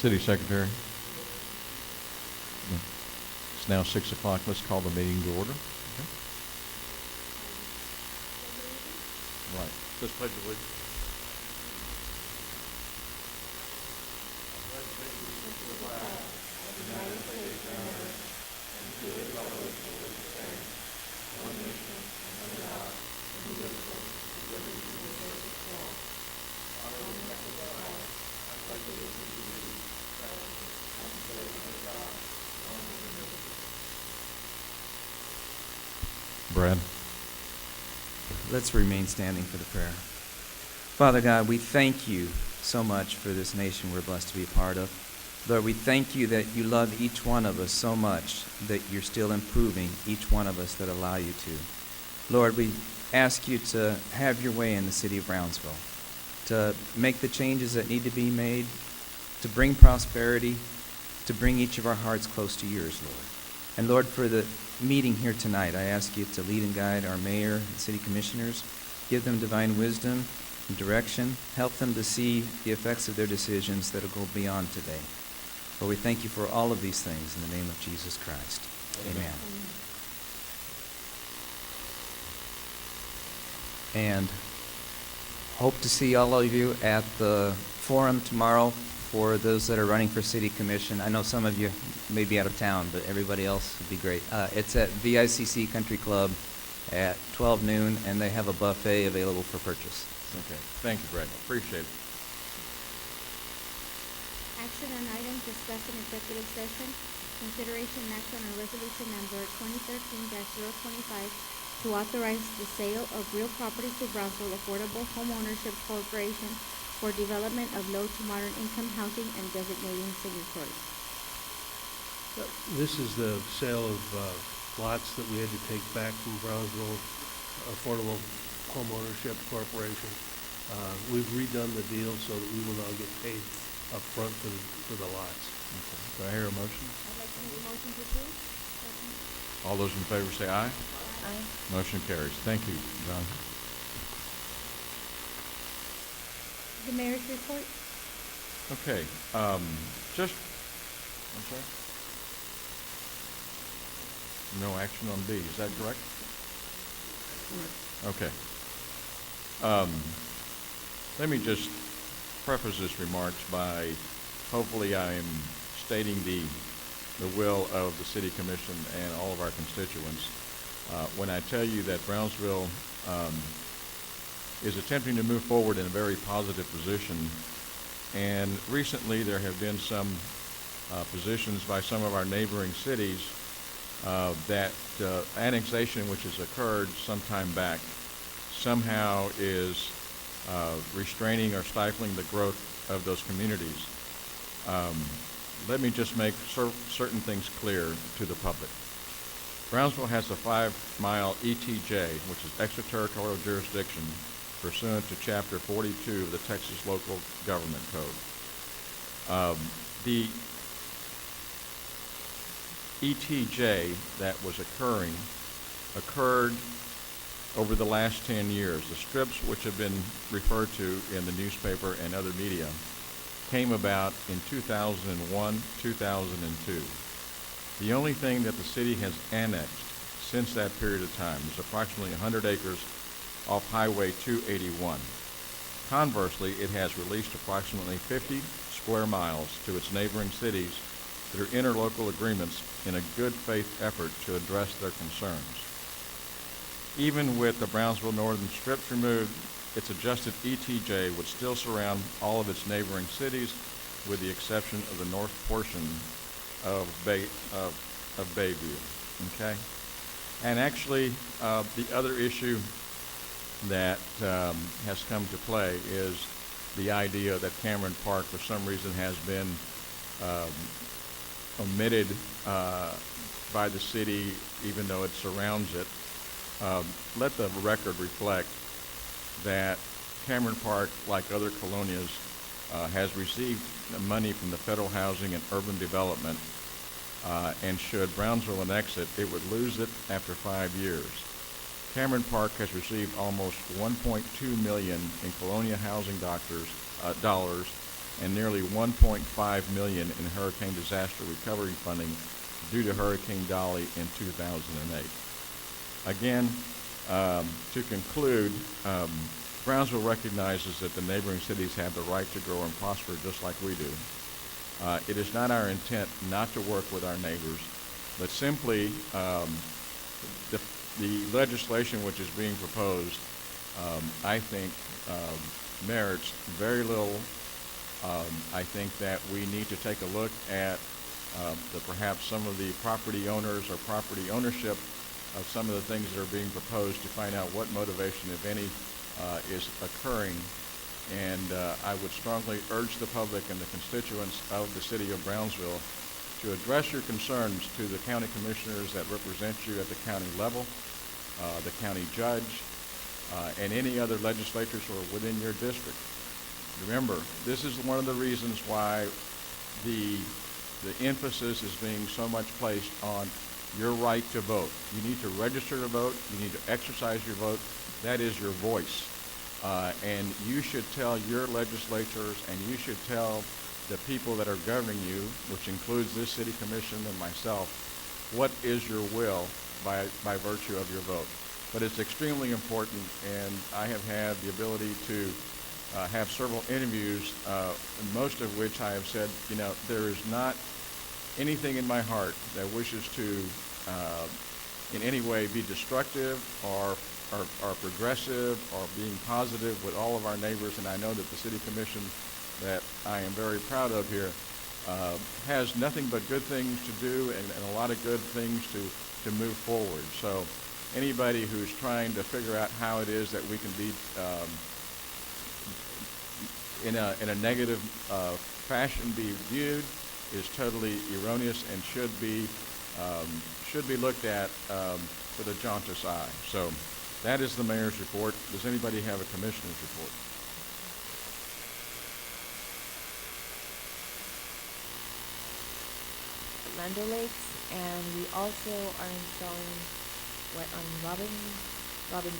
City Secretary. It's now 6 o'clock. Let's call the meeting to order. Okay. Right. Let's pledge allegiance. Brad. Let's remain standing for the prayer. Father God, we thank you so much for this nation we're blessed to be a part of. Lord, we thank you that you love each one of us so much that you're still improving each one of us that allow you to. Lord, we ask you to have your way in the city of Brownsville, to make the changes that need to be made, to bring prosperity, to bring each of our hearts close to yours, Lord. And Lord, for the meeting here tonight, I ask you to lead and guide our mayor and city commissioners, give them divine wisdom and direction, help them to see the effects of their decisions that will go beyond today. Lord, we thank you for all of these things in the name of Jesus Christ. Amen. And hope to see all of you at the forum tomorrow for those that are running for city commission. I know some of you may be out of town, but everybody else would be great. It's at VICC Country Club at 12 noon, and they have a buffet available for purchase. Okay. Thank you, Brad. Appreciate it. Action on items discussed in executive session. Consideration and action on resolution number 2013-025 to authorize the sale of real property to Brownsville Affordable Homeownership Corporation for development of low to moderate income housing and designating signatories. This is the sale of lots that we had to take back from Brownsville Affordable Homeownership Corporation. We've redone the deal so that we will now get paid up front for the lots. Okay. Do I hear a motion? I'd like to make a motion to approve. All those in favor say aye. Aye. Motion carries. Thank you, John. The mayor's report. Okay. I'm sorry? No action on B. Is that correct? Okay. Let me just preface this remarks by hopefully I am stating the will of the City Commission and all of our constituents. When I tell you that Brownsville is attempting to move forward in a very positive position, and recently there have been some positions by some of our neighboring cities that annexation which has occurred some time back somehow is restraining or stifling the growth of those communities. Let me just make certain things clear to the public. Brownsville has a 5-mile ETJ, which is extraterritorial jurisdiction, pursuant to Chapter 42 of the Texas Local Government Code. The ETJ that was occurred over the last 10 years. The strips which have been referred to in the newspaper and other media came about in 2001, 2002. The only thing that the city has annexed since that period of time is approximately 100 acres off Highway 281. Conversely, it has released approximately 50 square miles to its neighboring cities through interlocal agreements in a good faith effort to address their concerns. Even with the Brownsville Northern strips removed, its adjusted ETJ would still surround all of its neighboring cities with the exception of the north portion of Bayview. Okay? And actually, the other issue that has come to play is the idea that Cameron Park, for some reason, has been omitted by the city, even though it surrounds it. Let the record reflect that Cameron Park, like other colonias, has received money from the Federal Housing and Urban Development, and should Brownsville annex it, it would lose it after 5 years. Cameron Park has received almost $1.2 million in Colonia housing dollars and nearly $1.5 million in hurricane disaster recovery funding due to Hurricane Dolly in 2008. Again, to conclude, Brownsville recognizes that the neighboring cities have the right to grow and prosper just like we do. It is not our intent not to work with our neighbors, but simply the legislation which is being proposed, I think, merits very little. I think that we need to take a look at perhaps some of the property owners or property ownership of some of the things that are being proposed to find out what motivation, if any, is occurring. And I would strongly urge the public and the constituents of the city of Brownsville to address your concerns to the county commissioners that represent you at the county level, the county judge, and any other legislators who are within your district. Remember, this is one of the reasons why the emphasis is being so much placed on your right to vote. You need to register to vote. You need to exercise your vote. That is your voice. And you should tell your legislators, and you should tell the people that are governing you, which includes this city commission and myself, what is your will by virtue of your vote. But it's extremely important, and I have had the ability to have several interviews, most of which I have said, you know, there is not anything in my heart that wishes to in any way be destructive or progressive or being positive with all of our neighbors. And I know that the city commission that I am very proud of here has nothing but good things to do and a lot of good things to move forward. So anybody who's trying to figure out how it is that we can be in a negative fashion be viewed is totally erroneous and should be looked at with a jaundiced eye. So that is the mayor's report. Does anybody have a commissioner's report? Lando Lakes, and we also are installing on Robindale. I wanted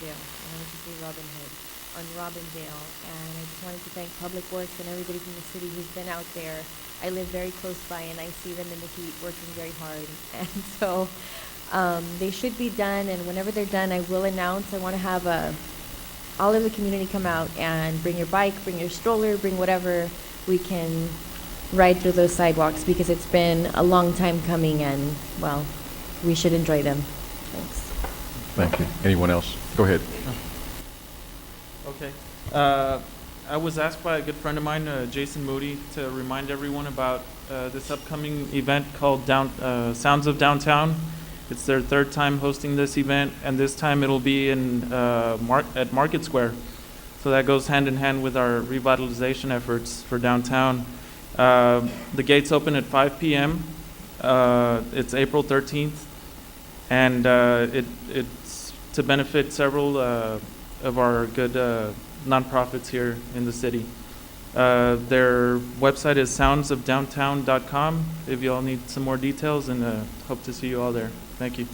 to say Robin Hood. On Robindale, and I just wanted to thank Public Works and everybody from the city who's been out there. I live very close by, and I see them in the heat working very hard, and so they should be done. And whenever they're done, I will announce. I want to have all of the community come out and bring your bike, bring your stroller, bring whatever we can ride through those sidewalks, because it's been a long time coming, and well, we should enjoy them. Thanks. Thank you. Anyone else? Go ahead. Okay. I was asked by a good friend of mine, Jason Moody, to remind everyone about this upcoming event called Sounds of Downtown. It's their third time hosting this event, and this time it'll be at Market Square. So that goes hand in hand with our revitalization efforts for downtown. The gates open at 5 p.m. It's April 13th, and it's to benefit several of our good nonprofits here in the city. Their website is soundsofdowntown.com if you all need some more details, and hope to see you all there. Thank you.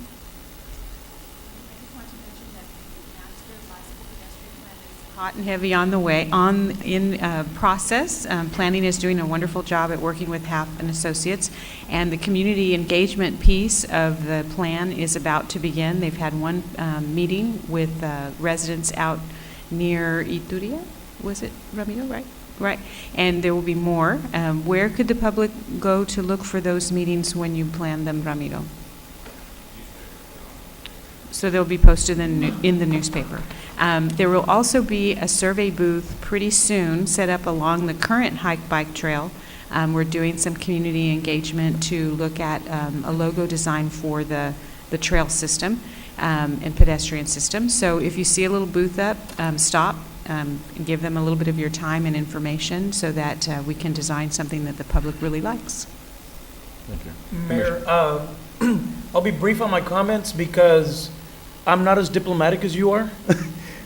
Hot and heavy on the way, in process. Planning is doing a wonderful job at working with Half and Associates, and the community engagement piece of the plan is about to begin. They've had one meeting with residents out near Ituria. Was it Ramiro? Right. Right. And there will be more. Where could the public go to look for those meetings when you plan them, Ramiro? So they'll be posted in the newspaper. There will also be a survey booth pretty soon set up along the current hike-bike trail. We're doing some community engagement to look at a logo design for the trail system and pedestrian system. So if you see a little booth up, stop and give them a little bit of your time and information so that we can design something that the public really likes. Thank you. Mayor, I'll be brief on my comments because I'm not as diplomatic as you are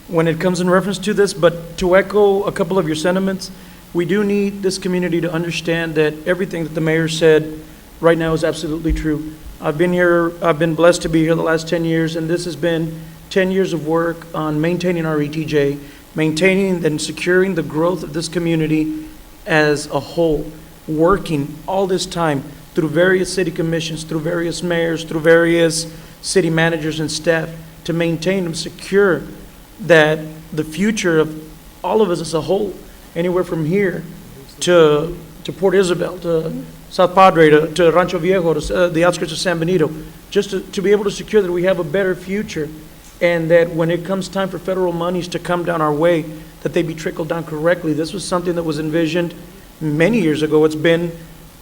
when it comes in reference to this, but to echo a couple of your sentiments, we do need this community to understand that everything that the mayor said right now is absolutely true. I've been blessed to be here the last 10 years, and this has been 10 years of work on maintaining our ETJ, maintaining and securing the growth of this community as a whole, working all this time through various city commissions, through various mayors, through various city managers and staff to maintain and secure that the future of all of us as a whole, anywhere from here to Port Isabel, to South Padre, to Rancho Viejo, to the outskirts of San Benito, just to be able to secure that we have a better future, and that when it comes time for federal monies to come down our way, that they be trickled down correctly. This was something that was envisioned many years ago. It's been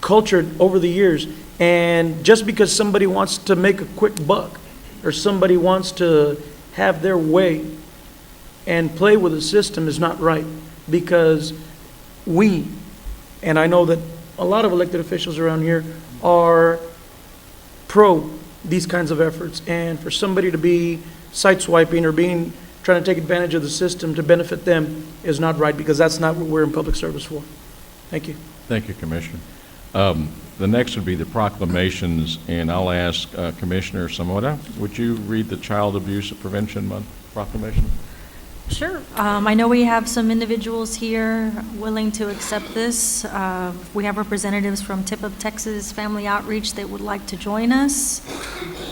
cultured over the years, and just because somebody wants to make a quick buck or somebody wants to have their way and play with the system is not right, because we, and I know that a lot of elected officials around here are pro these kinds of efforts, and for somebody to be sideswiping or trying to take advantage of the system to benefit them is not right, because that's not what we're in public service for. Thank you. Thank you, Commissioner. The next would be the proclamations, and I'll ask Commissioner Zamora, would you read the Child Abuse Prevention Month proclamation? Sure. I know we have some individuals here willing to accept this. We have representatives from Tip of Texas Family Outreach that would like to join us.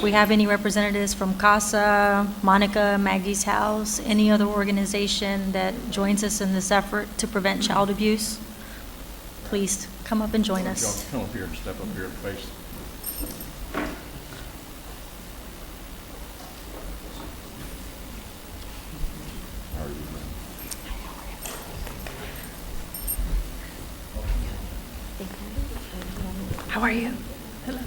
We have any representatives from CASA, Monica, Maggie's House, any other organization that joins us in this effort to prevent child abuse? Please come up and join us. Y'all come up here and step up here and face. How are you? Hello.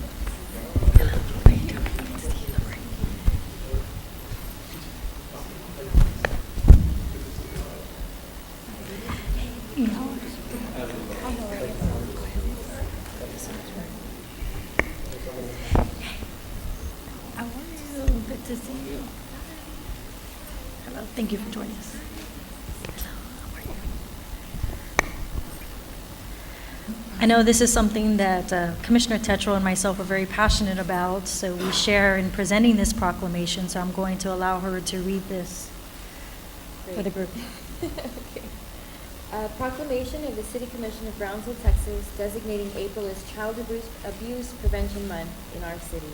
How are you? Good to see you. Hello. Thank you for joining us. I know this is something that Commissioner Tetral and myself are very passionate about, so we share in presenting this proclamation, so I'm going to allow her to read this for the group. Okay. Proclamation of the City Commission of Brownsville, Texas, designating April as Child Abuse Prevention Month in our city.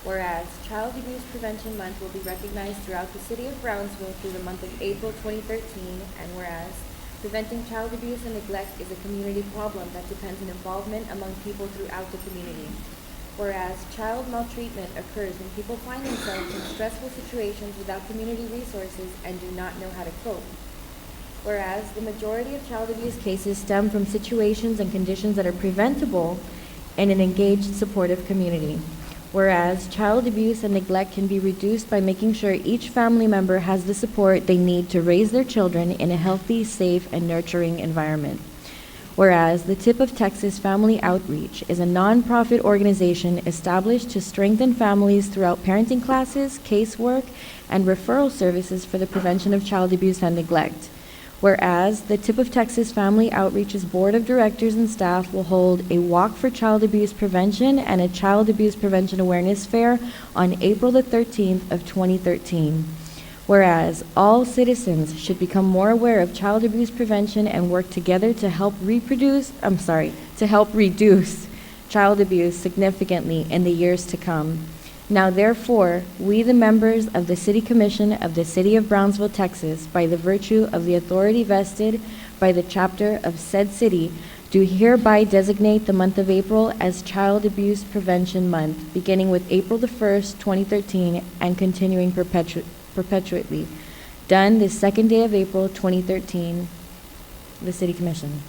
Whereas Child Abuse Prevention Month will be recognized throughout the city of Brownsville through the month of April 2013, and whereas preventing child abuse and neglect is a community problem that depends on involvement among people throughout the community. Whereas child maltreatment occurs when people find themselves in stressful situations without community resources and do not know how to cope. Whereas the majority of child abuse cases stem from situations and conditions that are preventable in an engaged, supportive community. Whereas child abuse and neglect can be reduced by making sure each family member has the support they need to raise their children in a healthy, safe, and nurturing environment. Whereas the Tip of Texas Family Outreach is a nonprofit organization established to strengthen families throughout parenting classes, casework, and referral services for the prevention of child abuse and neglect. Whereas the Tip of Texas Family Outreach's Board of Directors and staff will hold a Walk for Child Abuse Prevention and a Child Abuse Prevention Awareness Fair on April the 13th of 2013. Whereas all citizens should become more aware of child abuse prevention and work together to help reduce child abuse significantly in the years to come. Now therefore, we the members of the City Commission of the City of Brownsville, Texas, by the virtue of the authority vested by the chapter of said city, do hereby designate the month of April as Child Abuse Prevention Month, beginning with April the 1st, 2013, and continuing perpetually. Done this second day of April, 2013, the City Commission.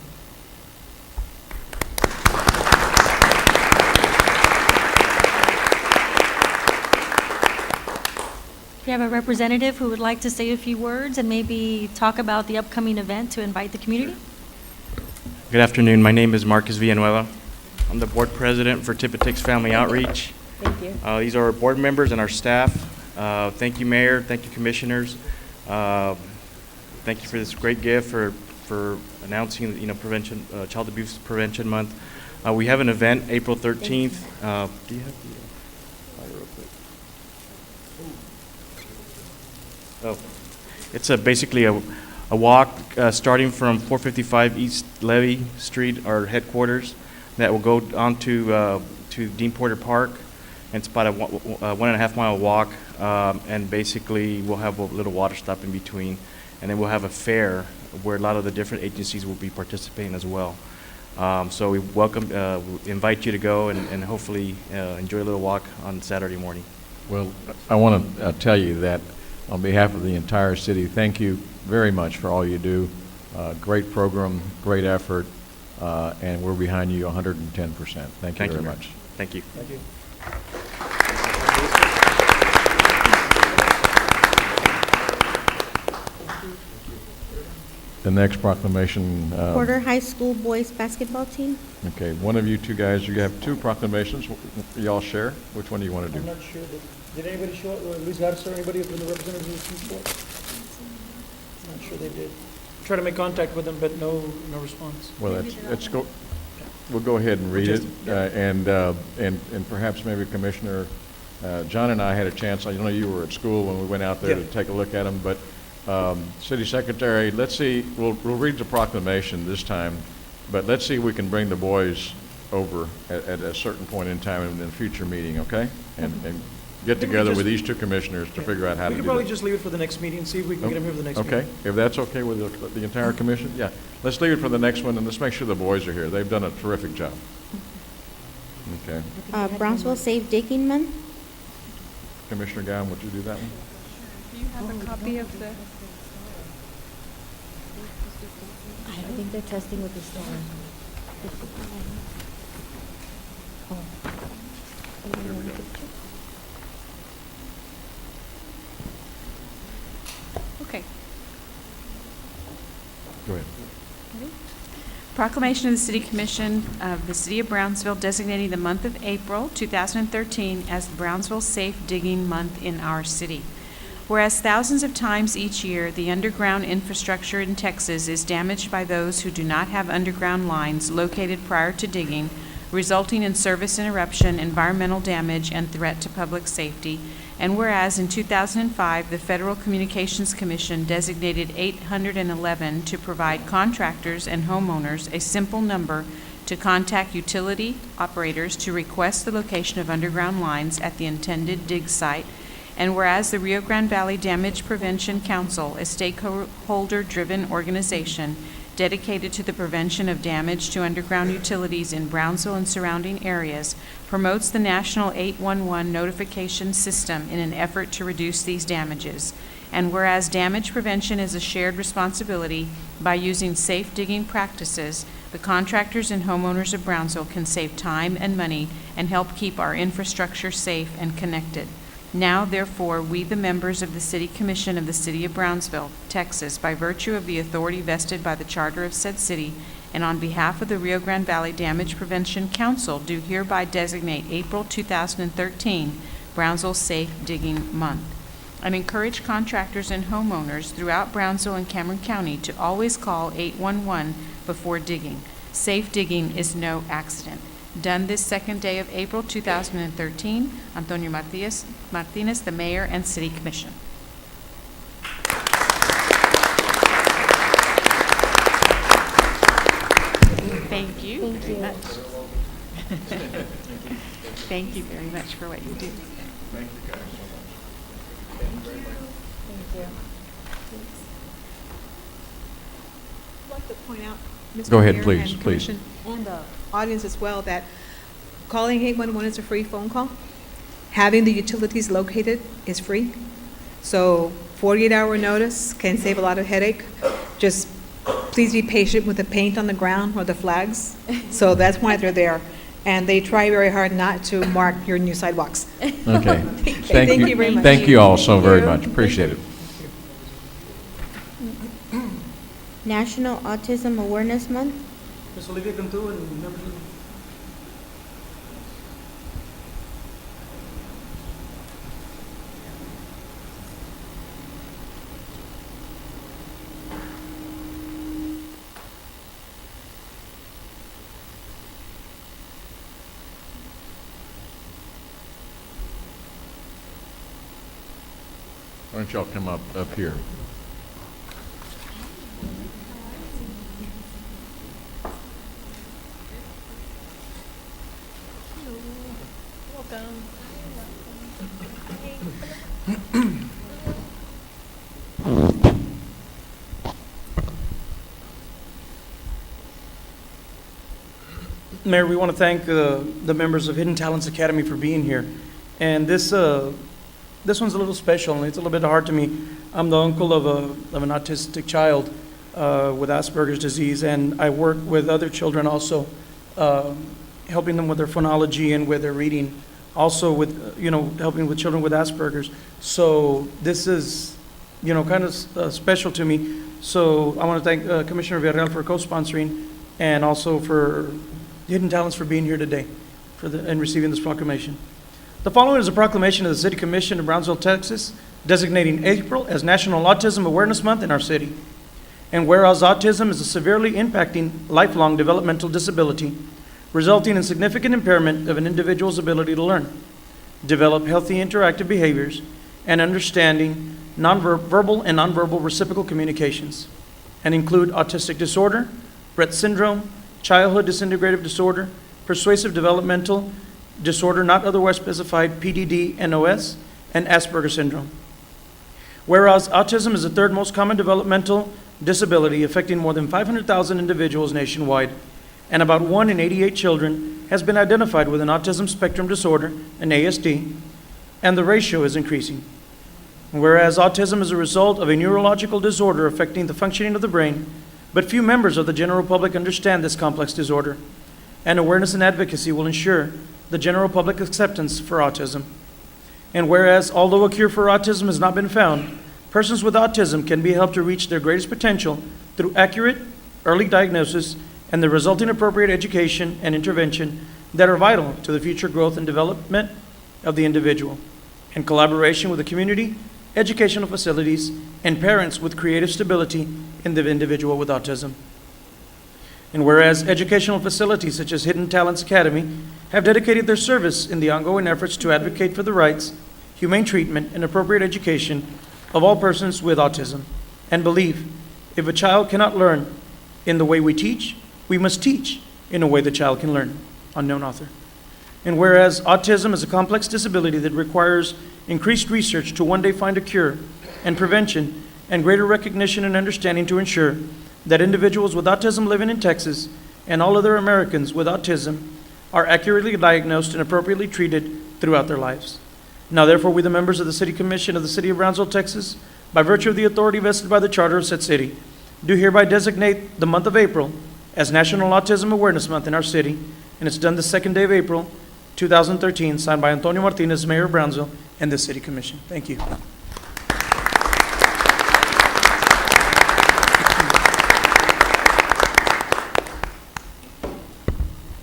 We have a representative who would like to say a few words and maybe talk about the upcoming event to invite the community. Good afternoon. My name is Marcus Villanueva. I'm the board president for Tip of Texas Family Outreach. Thank you. These are our board members and our staff. Thank you, Mayor. Thank you, commissioners. Thank you for this great gift for announcing, prevention, Child Abuse Prevention Month. We have an event April 13th. Do you have the flyer real quick? Oh, it's basically a a walk starting from 455 East Levy Street, our headquarters, that will go on to Dean Porter Park. And it's about a 1.5 mile walk, and basically we'll have a little water stop in between, and then we'll have a fair where a lot of the different agencies will be participating as well. So we invite you to go and hopefully enjoy a little walk on Saturday morning. Well, I want to tell you that on behalf of the entire city, thank you very much for all you do. Great program, great effort, and we're behind you 110%. Thank you very much. Thank you. Thank you. The next proclamation. Porter High School boys basketball team. Okay, one of you two guys, you have two proclamations. Y'all share. Which one do you want to I'm do? not sure. Did anybody show up? Luis Garza or anybody from the representatives of the team sport? I'm not sure they did. Try to make contact with them, but no response. Well, let's go. We'll go ahead and read it, and perhaps maybe Commissioner John and I had a chance. I know you were at school when we went out there to take a look at them, but City Secretary, let's see. We'll read the proclamation this time, but let's see if we can bring the boys over at a certain point in time in a future meeting, okay? And get together with these two commissioners to figure out how to do it. We could probably just leave it for the next meeting and see if we can get them here for the next meeting. Okay, if that's okay with the entire commission, yeah. Let's leave it for the next one, and let's make sure the boys are here. They've done a terrific job. Okay. Brownsville Safe Digging Month. Commissioner Gowen, would you do that one? Do you have a copy of the? I think they're testing with the storm. Okay. Go ahead. Proclamation of the City Commission of the City of Brownsville designating the month of April 2013 as the Brownsville Safe Digging Month in our city. Whereas thousands of times each year, the underground infrastructure in Texas is damaged by those who do not have underground lines located prior to digging, resulting in service interruption, environmental damage, and threat to public safety. And whereas in 2005, the Federal Communications Commission designated 811 to provide contractors and homeowners a simple number to contact utility operators to request the location of underground lines at the intended dig site. And whereas the Rio Grande Valley Damage Prevention Council, a stakeholder-driven organization dedicated to the prevention of damage to underground utilities in Brownsville and surrounding areas, promotes the National 811 notification system in an effort to reduce these damages. And whereas damage prevention is a shared responsibility, by using safe digging practices, the contractors and homeowners of Brownsville can save time and money and help keep our infrastructure safe and connected. Now, therefore, we, the members of the City Commission of the City of Brownsville, Texas, by virtue of the authority vested by the Charter of said city, and on behalf of the Rio Grande Valley Damage Prevention Council, do hereby designate April 2013 Brownsville Safe Digging Month, and encourage contractors and homeowners throughout Brownsville and Cameron County to always call 811 before digging. Safe digging is no accident. Done this second day of April 2013, Antonio Martinez, the Mayor and City Commission. Thank you very much. Thank you very much for what you do. Thank you guys so much. Thank you. I'd like to point out, Mr. Go ahead, Mayor please, and please. Commission, and the audience as well, that calling 811 is a free phone call. Having the utilities located is free. So 48-hour notice can save a lot of headache. Just please be patient with the paint on the ground or the flags. So that's why they're there. And they try very hard not to mark your new sidewalks. Okay. Thank you very much. Thank you all so very much. Appreciate it. National Autism Awareness Month. Ms. Olivia Cantu and members of Why don't y'all come up here? Mayor, we want to thank the members of Hidden Talents Academy for being here. And this one's a little special, and it's a little bit hard to me. I'm the uncle of an autistic child with Asperger's disease, and I work with other children also, helping them with their phonology and with their reading, also with, helping with children with Asperger's. So this is, kind of special to me. So I want to thank Commissioner Villarreal for co-sponsoring, and also for Hidden Talents for being here today and receiving this proclamation. The following is a proclamation of the City Commission of Brownsville, Texas, designating April as National Autism Awareness Month in our city. And whereas autism is a severely impacting lifelong developmental disability, resulting in significant impairment of an individual's ability to learn, develop healthy interactive behaviors, and understanding verbal and nonverbal reciprocal communications, and include autistic disorder, Rett syndrome, childhood disintegrative disorder, persuasive developmental disorder not otherwise specified, PDD, NOS, and Asperger's syndrome. Whereas autism is the third most common developmental disability affecting more than 500,000 individuals nationwide, and about 1 in 88 children has been identified with an autism spectrum disorder, an ASD, and the ratio is increasing. Whereas autism is a result of a neurological disorder affecting the functioning of the brain, but few members of the general public understand this complex disorder, and awareness and advocacy will ensure the general public acceptance for autism. And whereas, although a cure for autism has not been found, persons with autism can be helped to reach their greatest potential through accurate, early diagnosis and the resulting appropriate education and intervention that are vital to the future growth and development of the individual, in collaboration with the community, educational facilities, and parents with creative stability in the individual with autism. And whereas educational facilities such as Hidden Talents Academy have dedicated their service in the ongoing efforts to advocate for the rights, humane treatment, and appropriate education of all persons with autism, and believe if a child cannot learn in the way we teach, we must teach in a way the child can learn. Unknown author. And whereas autism is a complex disability that requires increased research to one day find a cure and prevention and greater recognition and understanding to ensure that individuals with autism living in Texas and all other Americans with autism are accurately diagnosed and appropriately treated throughout their lives. Now, therefore, we, the members of the City Commission of the City of Brownsville, Texas, by virtue of the authority vested by the Charter of said city, do hereby designate the month of April as National Autism Awareness Month in our city, and it's done the second day of April, 2013, signed by Antonio Martinez, Mayor of Brownsville, and the City Commission. Thank you.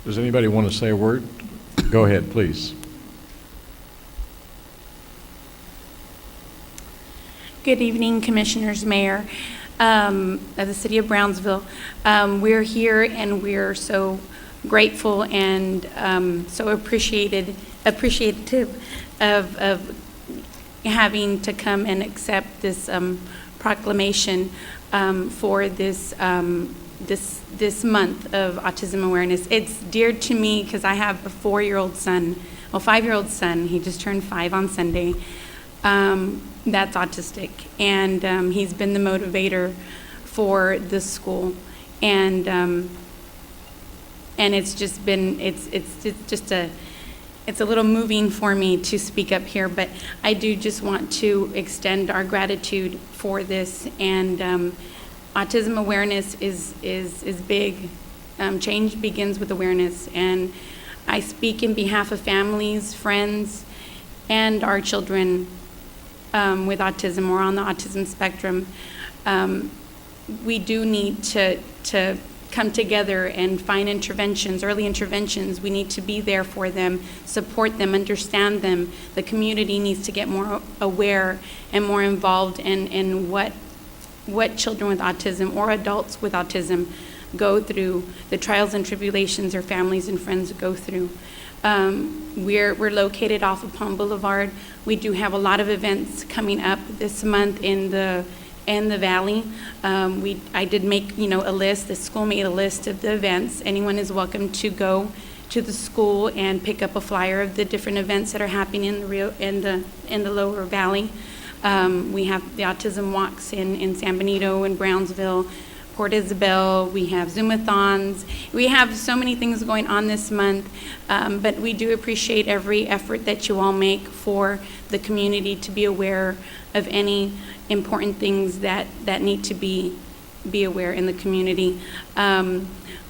Does anybody want to say a word? Go ahead, please. Good evening, Commissioners, Mayor of the City of Brownsville. We're here and we're so grateful and so appreciative of having to come and accept this proclamation for this month of autism awareness. It's dear to me because I have a 5-year-old son. He just turned 5 on Sunday. That's autistic, and he's been the motivator for this school, and it's just been it's a little moving for me to speak up here, but I do just want to extend our gratitude for this, and autism awareness is big. Change begins with awareness, and I speak in behalf of families, friends, and our children with autism or on the autism spectrum. We do need to come together and find interventions, early interventions. We need to be there for them, support them, understand them. The community needs to get more aware and more involved in what children with autism or adults with autism go through, the trials and tribulations their families and friends go through. We're located off of Palm Boulevard. We do have a lot of events coming up this month in the valley. I did make a list. The school made a list of the events. Anyone is welcome to go to the school and pick up a flyer of the different events that are happening in the lower valley. We have the autism walks in San Benito and Brownsville. Port Isabel, we have Zoomathons. We have so many things going on this month, but we do appreciate every effort that you all make for the community to be aware of any important things that need to be aware in the community.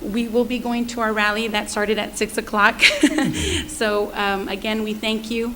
We will be going to our rally that started at 6 o'clock. So again, we thank you.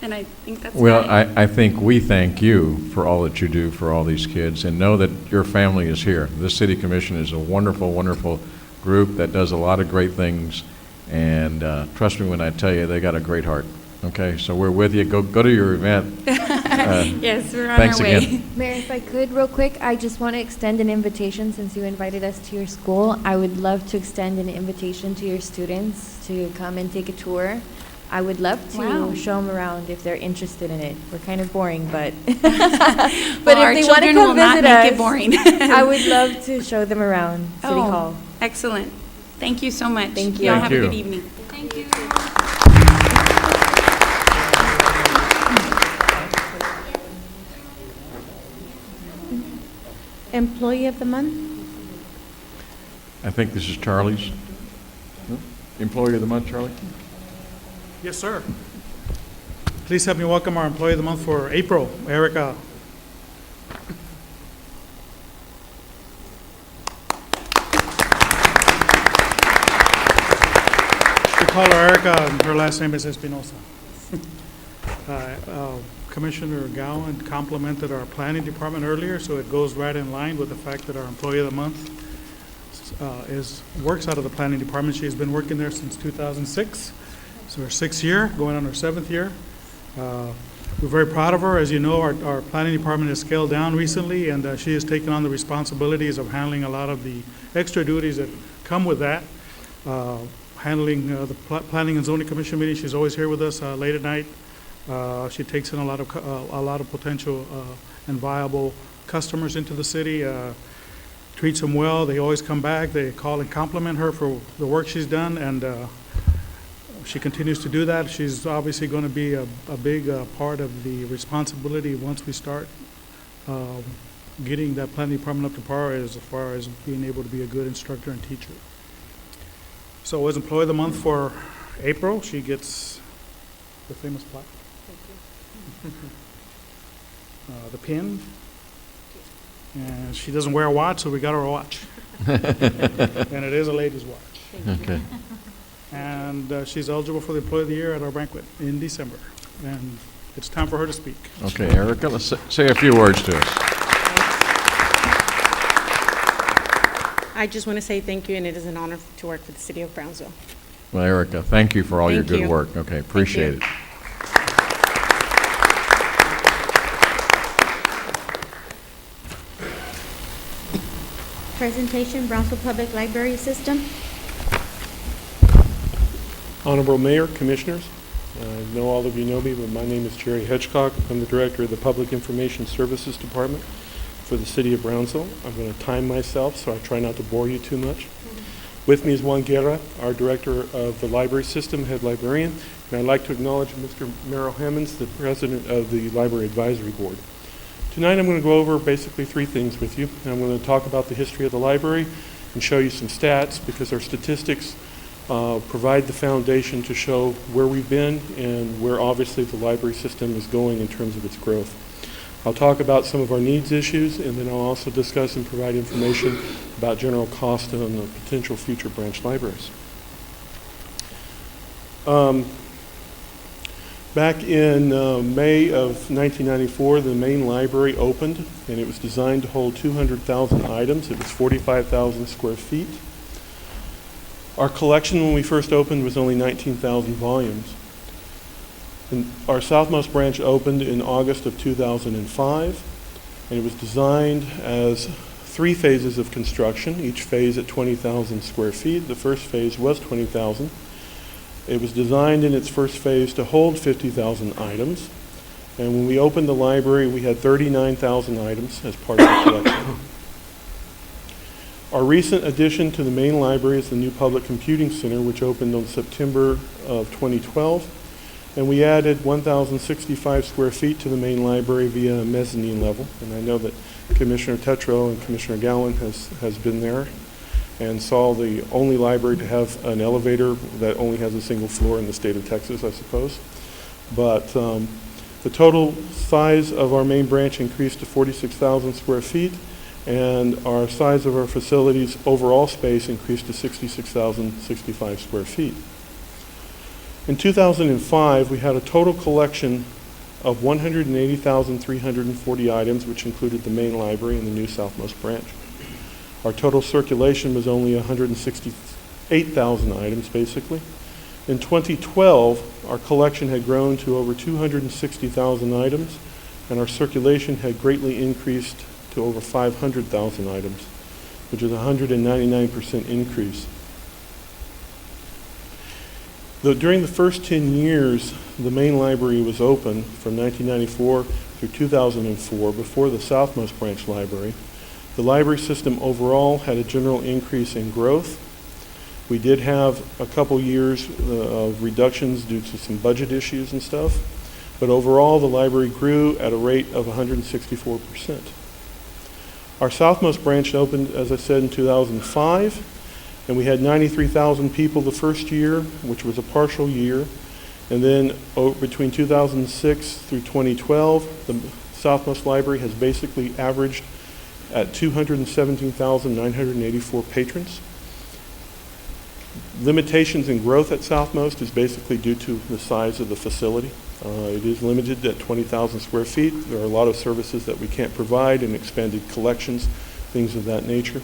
And I think that's Well, I think we thank you for all that you do for all these kids, and know that your family is here. This city commission is a wonderful, wonderful group that does a lot of great things, and trust me when I tell you, they got a great heart. Okay, so we're with you. Go to your event. Yes, we're on thanks our way. again. Mayor, if I could, real quick, I just want to extend an invitation since you invited us to your school. I would love to extend an invitation to your students to come and take a tour. I would love to Wow. show them around if they're interested in it. We're kind of boring, but but Well, our if they want to children come will not visit make us, it boring. I would love to show them around City Oh, Hall. excellent. Thank you so much. Thank you. Y'all Thank have you. a good evening. Thank you. Employee of the month? I think this is Charlie's. Employee of the month, Charlie? Yes, sir. Please help me welcome our Employee of the Month for April, Erica. We call her Erica, and her last name is Espinosa. Commissioner Gowen complimented our planning department earlier, so it goes right in line with the fact that our Employee of the Month works out of the planning department. She has been working there since 2006. So her 6th year, going on her 7th year. We're very proud of her. As you know, our planning department has scaled down recently, and she has taken on the responsibilities of handling a lot of the extra duties that come with that. Handling the Planning and Zoning Commission meeting. She's always here with us late at night. She takes in a lot of potential and viable customers into the city. Treats them well. They always come back. They call and compliment her for the work she's done, and she continues to do that. She's obviously going to be a big part of the responsibility once we start getting that planning department up to par as far as being able to be a good instructor and teacher. So as Employee of the Month for April, she gets the famous plaque. The pin. And she doesn't wear a watch, so we got her a watch. And it is a ladies' watch. Okay. And she's eligible for the Employee of the Year at our banquet in December. And it's time for her to speak. Okay, Erica, let's say a few words to us. I just want to say thank you, and it is an honor to work for the city of Brownsville. Well, Erica, thank you for all your Thank good you. work. Okay, appreciate it. Presentation, Brownsville Public Library System. Honorable Mayor, Commissioners, I know all of you know me, but my name is Jerry Hedgecock. I'm the Director of the Public Information Services Department for the City of Brownsville. I'm going to time myself, so I try not to bore you too much. With me is Juan Guerra, our Director of the Library System, Head Librarian, and I'd like to acknowledge Mr. Merrill Hammonds, the President of the Library Advisory Board. Tonight I'm going to go over basically 3 things with you. I'm going to talk about the history of the library and show you some stats, because our statistics provide the foundation to show where we've been and where obviously the library system is going in terms of its growth. I'll talk about some of our needs issues, and then I'll also discuss and provide information about general cost on the potential future branch libraries. Back in May of 1994, the main library opened, and it was designed to hold 200,000 items. It was 45,000 square feet. Our collection when we first opened was only 19,000 volumes. And our southmost branch opened in August of 2005, and it was designed as 3 phases of construction, each phase at 20,000 square feet. The first phase was 20,000. It was designed in its first phase to hold 50,000 items, and when we opened the library, we had 39,000 items as part of the collection. Our recent addition to the main library is the new Public Computing Center, which opened on September of 2012. and we added 1,065 square feet to the main library via a mezzanine level. And I know that Commissioner Tetreault and Commissioner Gowen has been there and saw the only library to have an elevator that only has a single floor in the state of Texas, I suppose. But the total size of our main branch increased to 46,000 square feet, and our size of our facilities overall space increased to 66,065 square feet. In 2005, we had a total collection of 180,340 items, which included the main library and the new southmost branch. Our total circulation was only 168,000 items, basically. In 2012, our collection had grown to over 260,000 items, and our circulation had greatly increased to over 500,000 items, which is a 199% increase. During the first 10 years the main library was open, from 1994 through 2004, before the southmost branch library, the library system overall had a general increase in growth. We did have a couple years of reductions due to some budget issues and stuff, but overall the library grew at a rate of 164%. Our southmost branch opened, as I said, in 2005, and we had 93,000 people the first year, which was a partial year. And then between 2006 through 2012, the southmost library has basically averaged at 217,984 patrons. Limitations in growth at southmost is basically due to the size of the facility. It is limited at 20,000 square feet. There are a lot of services that we can't provide, and expanded collections, things of that nature.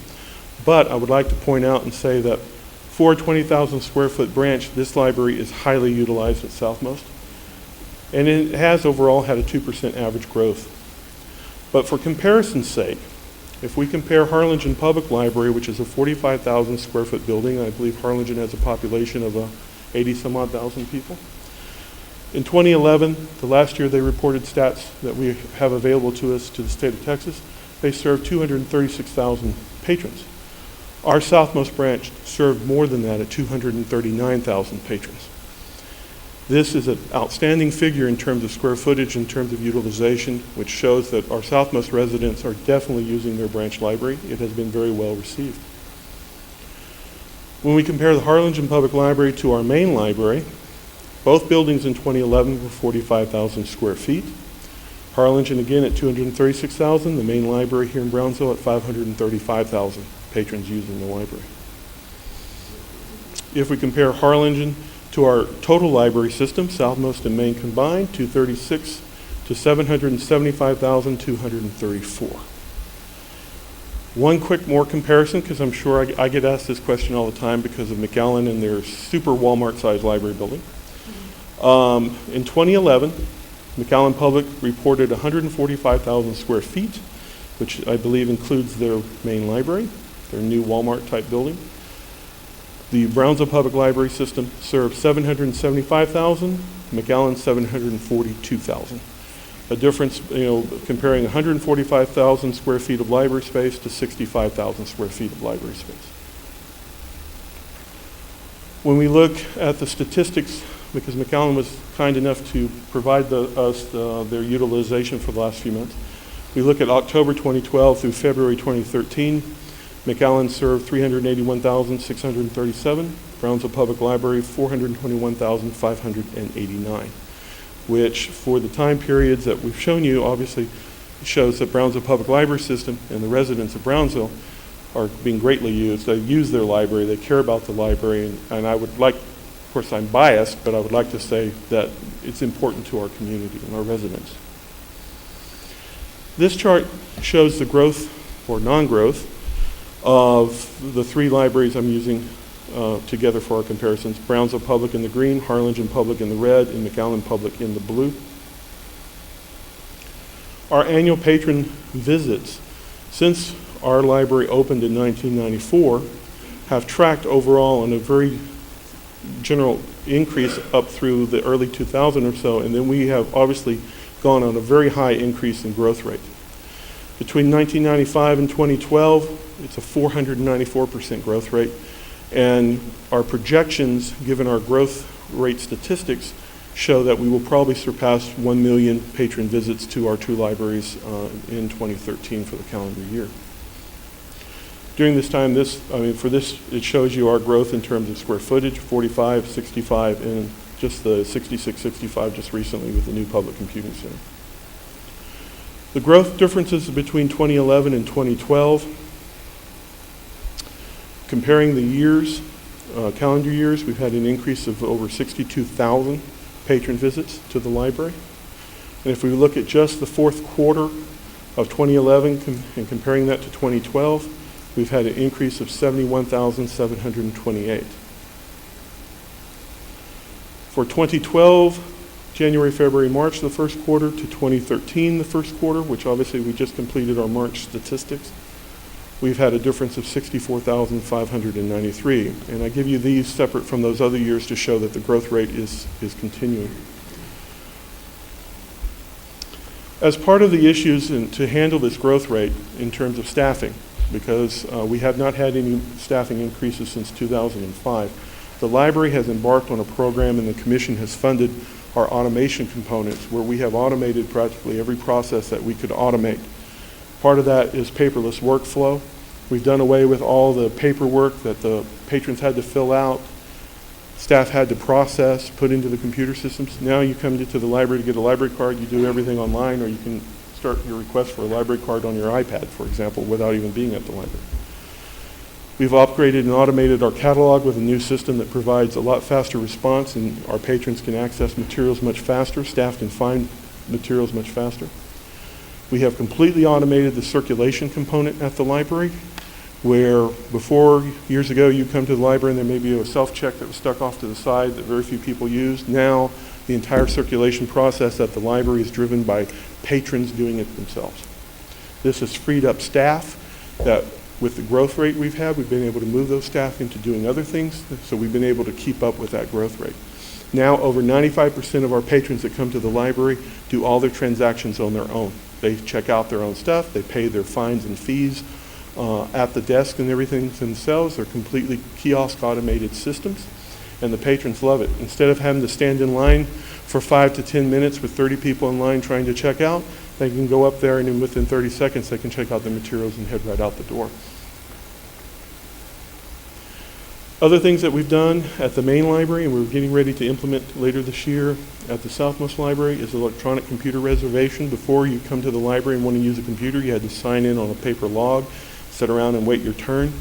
But I would like to point out and say that for a 20,000 square foot branch, this library is highly utilized at southmost. And it has overall had a 2% average growth. But for comparison's sake, if we compare Harlingen Public Library, which is a 45,000 square foot building, I believe Harlingen has a population of 80 some odd thousand people. In 2011, the last year they reported stats that we have available to us to the state of Texas, they served 236,000 patrons. Our southmost branch served more than that at 239,000 patrons. This is an outstanding figure in terms of square footage, in terms of utilization, which shows that our southmost residents are definitely using their branch library. It has been very well received. When we compare the Harlingen Public Library to our main library, both buildings in 2011 were 45,000 square feet. Harlingen again at 236,000, the main library here in Brownsville at 535,000 patrons using the library. If we compare Harlingen to our total library system, southmost and main combined, 236 to 775,234. One quick more comparison, because I'm sure I get asked this question all the time because of McAllen and their super Walmart-sized library building. In 2011, McAllen Public reported 145,000 square feet, which I believe includes their main library, their new Walmart-type building. The Brownsville Public Library System served 775,000, McAllen 742,000. A difference, comparing 145,000 square feet of library space to 65,000 square feet of library space. When we look at the statistics, because McAllen was kind enough to provide us their utilization for the last few months, we look at October 2012 through February 2013. McAllen served 381,637, Brownsville Public Library 421,589, which for the time periods that we've shown you obviously shows that Brownsville Public Library System and the residents of Brownsville are being greatly used. They use their library, they care about the library, and I would like, of course I'm biased, but I would like to say that it's important to our community and our residents. This chart shows the growth or non-growth of the three libraries I'm using together for our comparisons. Brownsville Public in the green, Harlingen Public in the red, and McAllen Public in the blue. Our annual patron visits since our library opened in 1994 have tracked overall in a very general increase up through the early 2000 or so, and then we have obviously gone on a very high increase in growth rate. Between 1995 and 2012, it's a 494% growth rate, and our projections, given our growth rate statistics, show that we will probably surpass 1 million patron visits to our two libraries in 2013 for the calendar year. During this time, for this, it shows you our growth in terms of square footage, 45, 65, and just the 66, 65 just recently with the new public computing center. The growth differences between 2011 and 2012, comparing the years, calendar years, we've had an increase of over 62,000 patron visits to the library. And if we look at just the fourth quarter of 2011 and comparing that to 2012, we've had an increase of 71,728. For 2012, January, February, March, the first quarter, to 2013, the first quarter, which obviously we just completed our March statistics, we've had a difference of 64,593. And I give you these separate from those other years to show that the growth rate is continuing. As part of the issues to handle this growth rate in terms of staffing, because we have not had any staffing increases since 2005, the library has embarked on a program and the commission has funded our automation components where we have automated practically every process that we could automate. Part of that is paperless workflow. We've done away with all the paperwork that the patrons had to fill out, staff had to process, put into the computer systems. Now you come to the library to get a library card, you do everything online, or you can start your request for a library card on your iPad, for example, without even being at the library. We've upgraded and automated our catalog with a new system that provides a lot faster response, and our patrons can access materials much faster, staff can find materials much faster. We have completely automated the circulation component at the library, where before, years ago, you come to the library and there may be a self-check that was stuck off to the side that very few people used. Now, the entire circulation process at the library is driven by patrons doing it themselves. This has freed up staff that, with the growth rate we've had, we've been able to move those staff into doing other things, so we've been able to keep up with that growth rate. Now, over 95% of our patrons that come to the library do all their transactions on their own. They check out their own stuff, they pay their fines and fees at the desk and everything themselves. They're completely kiosk automated systems, and the patrons love it. Instead of having to stand in line for 5 to 10 minutes with 30 people in line trying to check out, they can go up there and then within 30 seconds they can check out the materials and head right out the door. Other things that we've done at the main library and we're getting ready to implement later this year at the Southmost Library is electronic computer reservation. Before you come to the library and want to use a computer, you had to sign in on a paper log, sit around and wait your turn.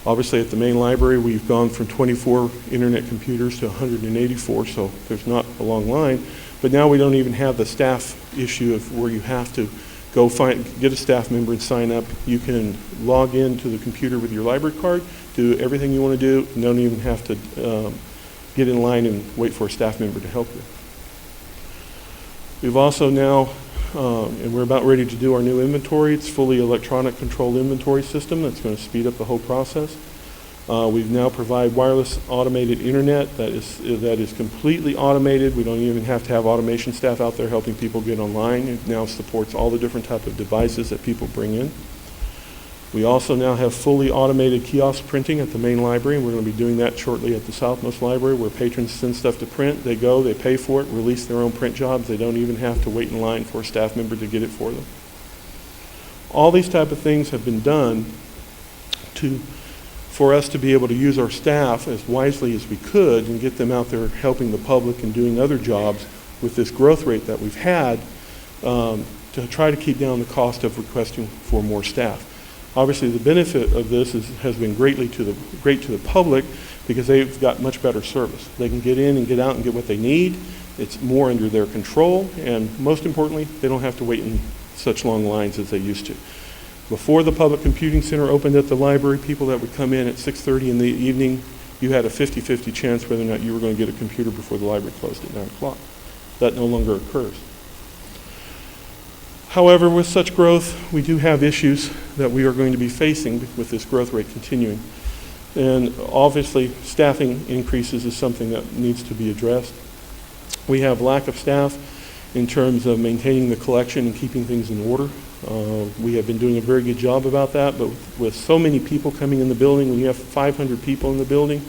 Obviously at the main library we've gone from 24 internet computers to 184, so there's not a long line. But now we don't even have the staff issue of where you have to go get a staff member and sign up. You can log into the computer with your library card, do everything you want to do, and don't even have to get in line and wait for a staff member to help you. We've also now, and we're about ready to do our new inventory. It's fully electronic controlled inventory system that's going to speed up the whole process. We've now provide wireless automated internet that is completely automated. We don't even have to have automation staff out there helping people get online. It now supports all the different type of devices that people bring in. We also now have fully automated kiosk printing at the main library, and we're going to be doing that shortly at the Southmost Library, where patrons send stuff to print. They go, they pay for it, release their own print jobs. They don't even have to wait in line for a staff member to get it for them. All these type of things have been done for us to be able to use our staff as wisely as we could and get them out there helping the public and doing other jobs with this growth rate that we've had to try to keep down the cost of requesting for more staff. Obviously, the benefit of this has been great to the public because they've got much better service. They can get in and get out and get what they need. It's more under their control, and most importantly, they don't have to wait in such long lines as they used to. Before the Public Computing Center opened at the library, people that would come in at 6:30 in the evening, you had a 50-50 chance whether or not you were going to get a computer before the library closed at 9 o'clock. That no longer occurs. However, with such growth, we do have issues that we are going to be facing with this growth rate continuing. And obviously, staffing increases is something that needs to be addressed. We have lack of staff in terms of maintaining the collection and keeping things in order. We have been doing a very good job about that, but with so many people coming in the building, when you have 500 people in the building,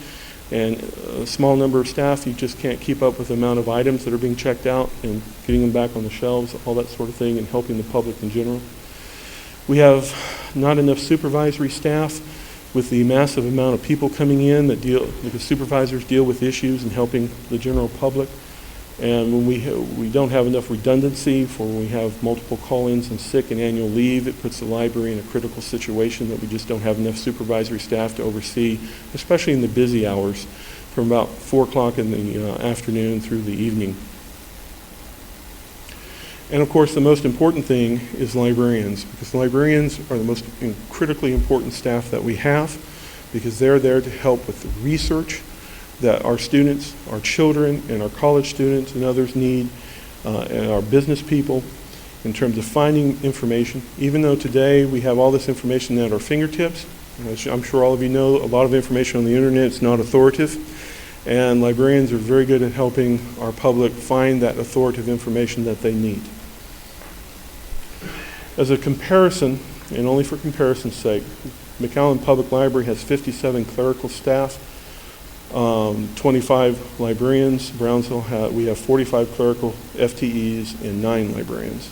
And a small number of staff, you just can't keep up with the amount of items that are being checked out and getting them back on the shelves, all that sort of thing, and helping the public in general. We have not enough supervisory staff with the massive amount of people coming in that because supervisors deal with issues and helping the general public. And when we don't have enough redundancy for when we have multiple call-ins and sick and annual leave, it puts the library in a critical situation that we just don't have enough supervisory staff to oversee, especially in the busy hours from about 4 o'clock in the afternoon through the evening. And of course, the most important thing is librarians, because librarians are the most critically important staff that we have, because they're there to help with the research that our students, our children, and our college students and others need, and our business people in terms of finding information. Even though today we have all this information at our fingertips, as I'm sure all of you know, a lot of information on the internet is not authoritative, and librarians are very good at helping our public find that authoritative information that they need. As a comparison, and only for comparison's sake, McAllen Public Library has 57 clerical staff, 25 librarians. Brownsville, we have 45 clerical FTEs and 9 librarians.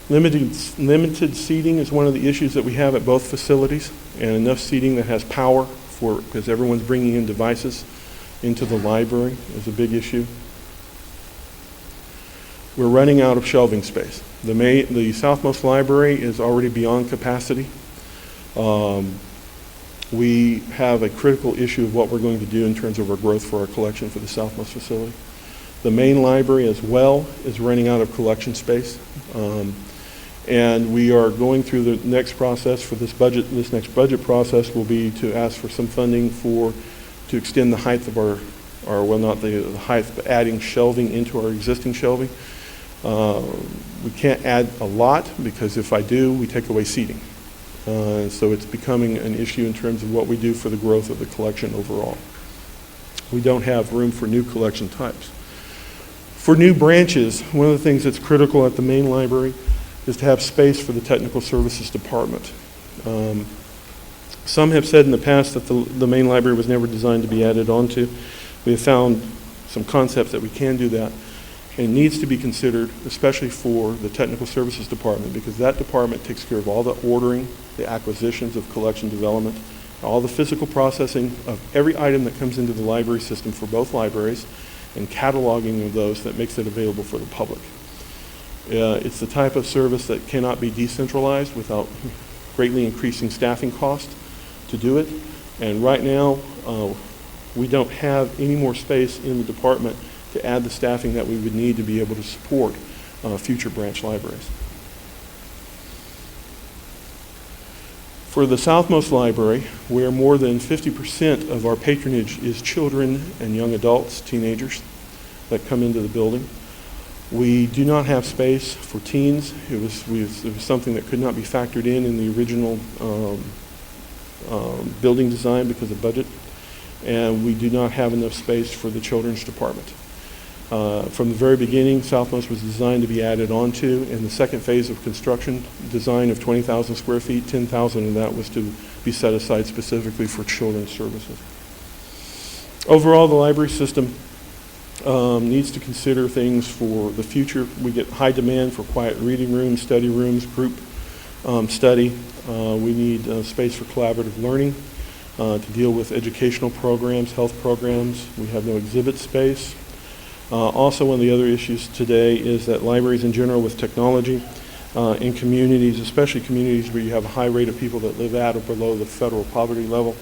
Limited seating is one of the issues that we have at both facilities, and enough seating that has power because everyone's bringing in devices into the library is a big issue. We're running out of shelving space. The southmost library is already beyond capacity. We have a critical issue of what we're going to do in terms of our growth for our collection for the southmost facility. The main library as well is running out of collection space. And we are going through the next process for this budget. This next budget process will be to ask for some funding to extend the height of well, not the height, but adding shelving into our existing shelving. We can't add a lot because if I do, we take away seating. So it's becoming an issue in terms of what we do for the growth of the collection overall. We don't have room for new collection types. For new branches, one of the things that's critical at the main library is to have space for the technical services department. Some have said in the past that the main library was never designed to be added onto. We have found some concepts that we can do that. And needs to be considered, especially for the technical services department, because that department takes care of all the ordering, the acquisitions of collection development, all the physical processing of every item that comes into the library system for both libraries, and cataloging of those that makes it available for the public. It's the type of service that cannot be decentralized without greatly increasing staffing costs to do it. And right now, we don't have any more space in the department to add the staffing that we would need to be able to support future branch libraries. For the southmost library, where more than 50% of our patronage is children and young adults, teenagers, that come into the building, we do not have space for teens. It was something that could not be factored in the original building design because of budget, and we do not have enough space for the children's department. From the very beginning, Southmost was designed to be added onto. In the second phase of construction design of 20,000 square feet, 10,000 of that was to be set aside specifically for children's services. Overall, the library system needs to consider things for the future. We get high demand for quiet reading rooms, study rooms, group study. We need space for collaborative learning to deal with educational programs, health programs. We have no exhibit space. Also, one of the other issues today is that libraries in general with technology in communities, especially communities where you have a high rate of people that live at or below the federal poverty level,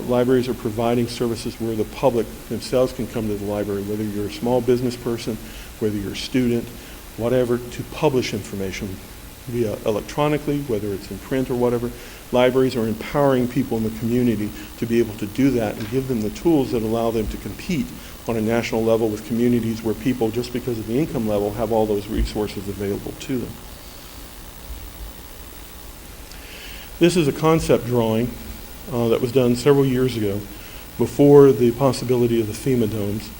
libraries are providing services where the public themselves can come to the library, whether you're a small business person, whether you're a student, whatever, to publish information via electronically, whether it's in print or whatever. Libraries are empowering people in the community to be able to do that and give them the tools that allow them to compete on a national level with communities where people, just because of the income level, have all those resources available to them. This is a concept drawing that was done several years ago, before the possibility of the FEMA domes,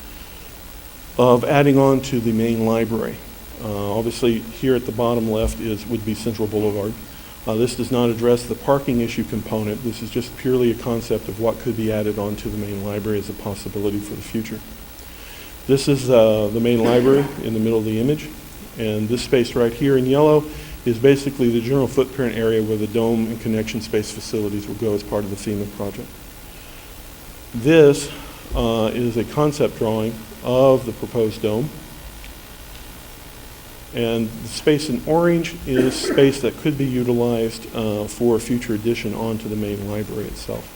of adding on to the main library. Obviously, here at the bottom left would be Central Boulevard. This does not address the parking issue component. This is just purely a concept of what could be added onto the main library as a possibility for the future. This is the main library in the middle of the image, and this space right here in yellow is basically the general footprint area where the dome and connection space facilities will go as part of the FEMA project. This is a concept drawing of the proposed dome. And the space in orange is space that could be utilized for a future addition onto the main library itself.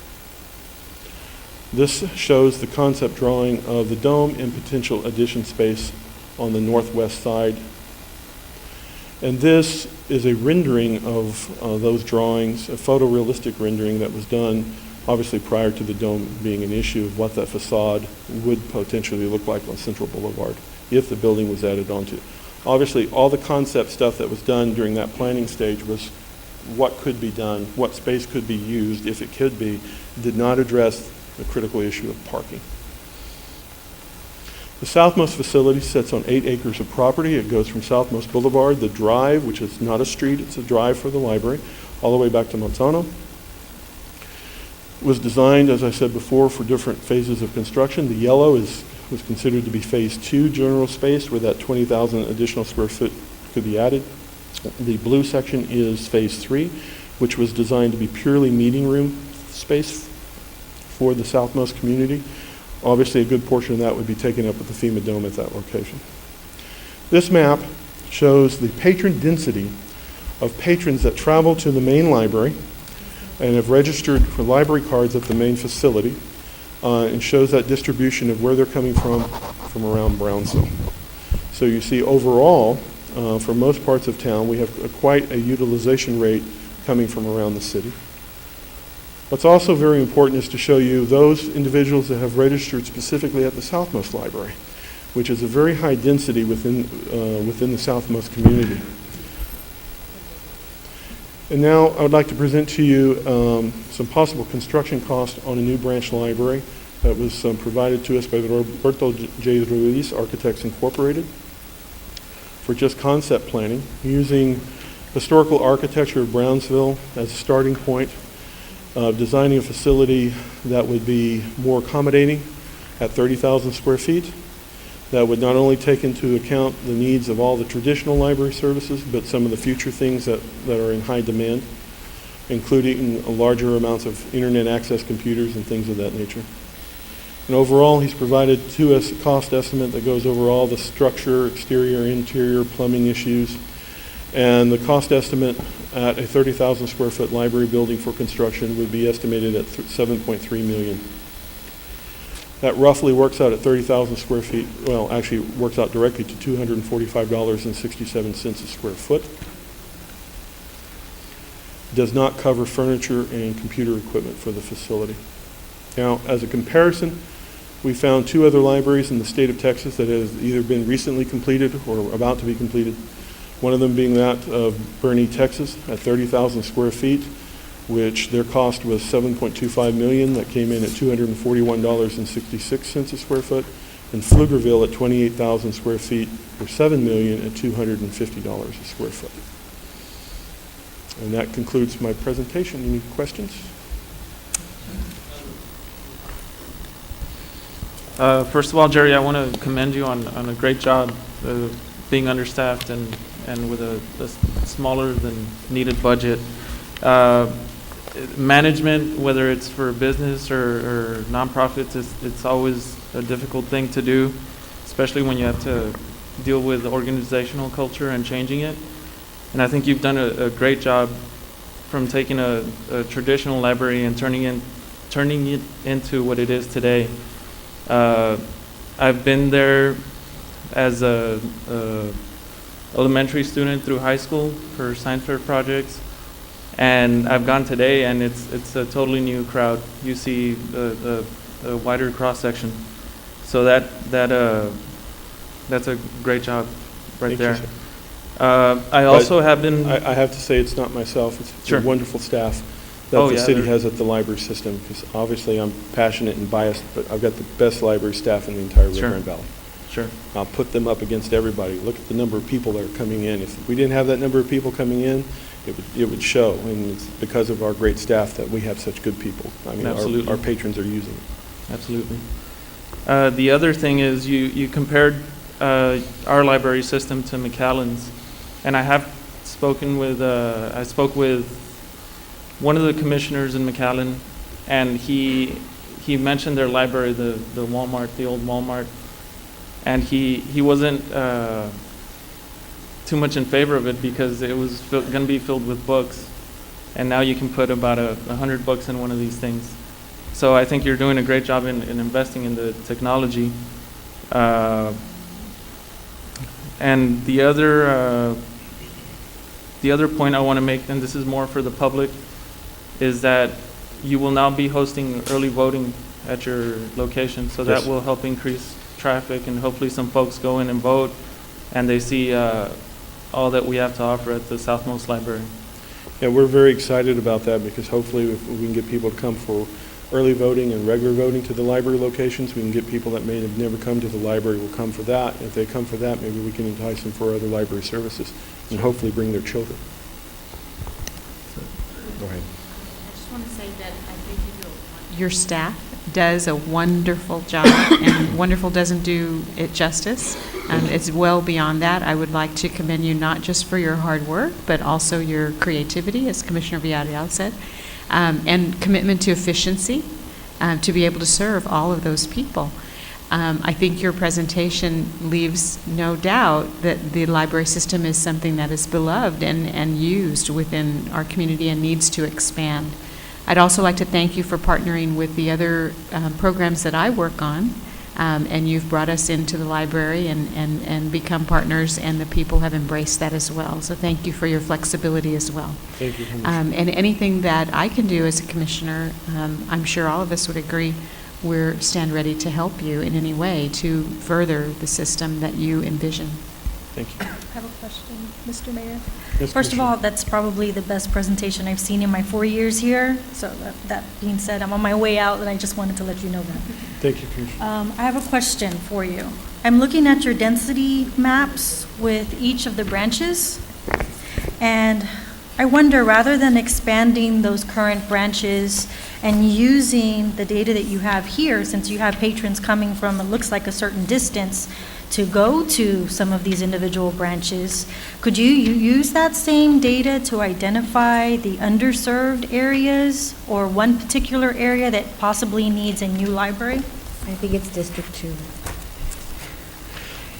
This shows the concept drawing of the dome and potential addition space on the northwest side. And this is a rendering of those drawings, a photorealistic rendering that was done obviously prior to the dome being an issue of what that facade would potentially look like on Central Boulevard if the building was added onto it. Obviously, all the concept stuff that was done during that planning stage was what could be done, what space could be used, if it could be, did not address the critical issue of parking. The southmost facility sits on 8 acres of property. It goes from Southmost Boulevard, the drive, which is not a street, it's a drive for the library, all the way back to Montano. It was designed, as I said before, for different phases of construction. The yellow was considered to be phase 2 general space, where that 20,000 additional square foot could be added. The blue section is phase 3, which was designed to be purely meeting room space for the southmost community. Obviously, a good portion of that would be taken up with the FEMA dome at that location. This map shows the patron density of patrons that travel to the main library and have registered for library cards at the main facility, and shows that distribution of where they're coming from around Brownsville. So you see overall, for most parts of town, we have quite a utilization rate coming from around the city. What's also very important is to show you those individuals that have registered specifically at the Southmost Library, which is a very high density within the Southmost community. And now I would like to present to you some possible construction costs on a new branch library that was provided to us by Roberto J. Ruiz, Architects Incorporated, for just concept planning, using historical architecture of Brownsville as a starting point, designing a facility that would be more accommodating at 30,000 square feet, that would not only take into account the needs of all the traditional library services, but some of the future things that are in high demand, including larger amounts of internet access computers and things of that nature. And overall, he's provided to us a cost estimate that goes over all the structure, exterior, interior, plumbing issues, and the cost estimate at a 30,000 square foot library building for construction would be estimated at $7.3 million. That roughly works out at 30,000 square feet. Well, actually works out directly to $245.67 a square foot. Does not cover furniture and computer equipment for the facility. Now, as a comparison, we found 2 other libraries in the state of Texas that has either been recently completed or about to be completed. One of them being that of Boerne, Texas, at 30,000 square feet, which their cost was $7.25 million. That came in at $241.66 a square foot. And Pflugerville at 28,000 square feet for $7 million at $250 a square foot. And that concludes my presentation. Any questions? First of all, Jerry, I want to commend you on a great job being understaffed and with a smaller than needed budget. Management, whether it's for business or nonprofits, it's always a difficult thing to do, especially when you have to deal with organizational culture and changing it. And I think you've done a great job from taking a traditional library and turning it into what it is today. I've been there as a elementary student through high school for science fair projects, and I've gone today, and it's a totally new crowd. You see a wider cross section, so that's a great job right there. I also have been. I have to say, it's not myself. It's Sure. a wonderful staff that the city has at the library system. Because obviously, I'm passionate and biased, but I've got the best library staff in the entire Rio Grande Valley. Sure. I'll put them up against everybody. Look at the number of people that are coming in. If we didn't have that number of people coming in, it would show. And it's because of our great staff that we have such good people. I mean, Absolutely. our patrons are using it. Absolutely. The other thing is you compared our library system to McAllen's, and I have spoken with, I spoke with one of the commissioners in McAllen, and he mentioned their library, the Walmart, the old Walmart, and he wasn't too much in favor of it because it was going to be filled with books, and now you can put about 100 books in one of these things. So I think you're doing a great job in investing in the technology. And the other point I want to make, and this is more for the public, is that you will now be hosting early voting at your location, so Yes. that will help increase traffic, and hopefully some folks go in and vote, and they see all that we have to offer at the Southmost Library. Yeah, we're very excited about that because hopefully if we can get people to come for early voting and regular voting to the library locations, we can get people that may have never come to the library will come for that. If they come for that, maybe we can entice them for other library services and hopefully bring their children. Go ahead. I just want to say that I think your staff does a wonderful job, and wonderful doesn't do it justice. It's well beyond that. I would like to commend you not just for your hard work, but also your creativity, as Commissioner Villarreal said, and commitment to efficiency to be able to serve all of those people. I think your presentation leaves no doubt that the library system is something that is beloved and used within our community and needs to expand. I'd also like to thank you for partnering with the other programs that I work on, and you've brought us into the library and become partners, and the people have embraced that as well. So thank you for your flexibility as well. Thank you, Commissioner. And anything that I can do as a commissioner, I'm sure all of us would agree, we stand ready to help you in any way to further the system that you envision. Thank you. I have a question, Mr. Mayor. Yes, First of Commissioner. all, that's probably the best presentation I've seen in my 4 years here. So that being said, I'm on my way out, and I just wanted to let you know that. Thank you, Commissioner. I have a question for you. I'm looking at your density maps with each of the branches, and I wonder, rather than expanding those current branches and using the data that you have here, since you have patrons coming from, it looks like a certain distance, to go to some of these individual branches, could you use that same data to identify the underserved areas or one particular area that possibly needs a new library? I think it's District 2.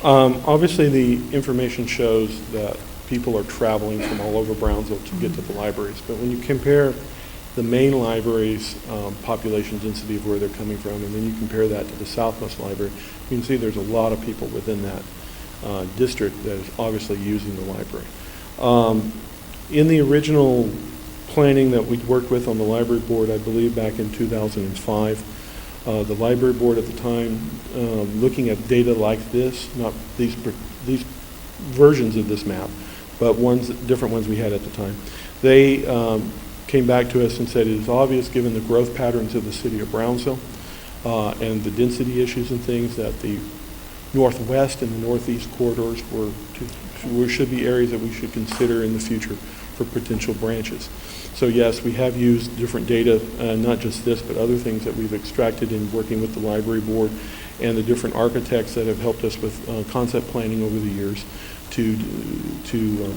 Obviously, the information shows that people are traveling from all over Brownsville to get to the libraries. But when you compare the main library's population density of where they're coming from, and then you compare that to the Southwest Library, you can see there's a lot of people within that district that is obviously using the library. In the original planning that we worked with on the library board, I believe back in 2005, the library board at the time, looking at data like this, not these versions of this map, but different ones we had at the time, they came back to us and said it is obvious, given the growth patterns of the city of Brownsville and the density issues and things, that the northwest and the northeast corridors should be areas that we should consider in the future for potential branches. So yes, we have used different data, not just this, but other things that we've extracted in working with the library board and the different architects that have helped us with concept planning over the years to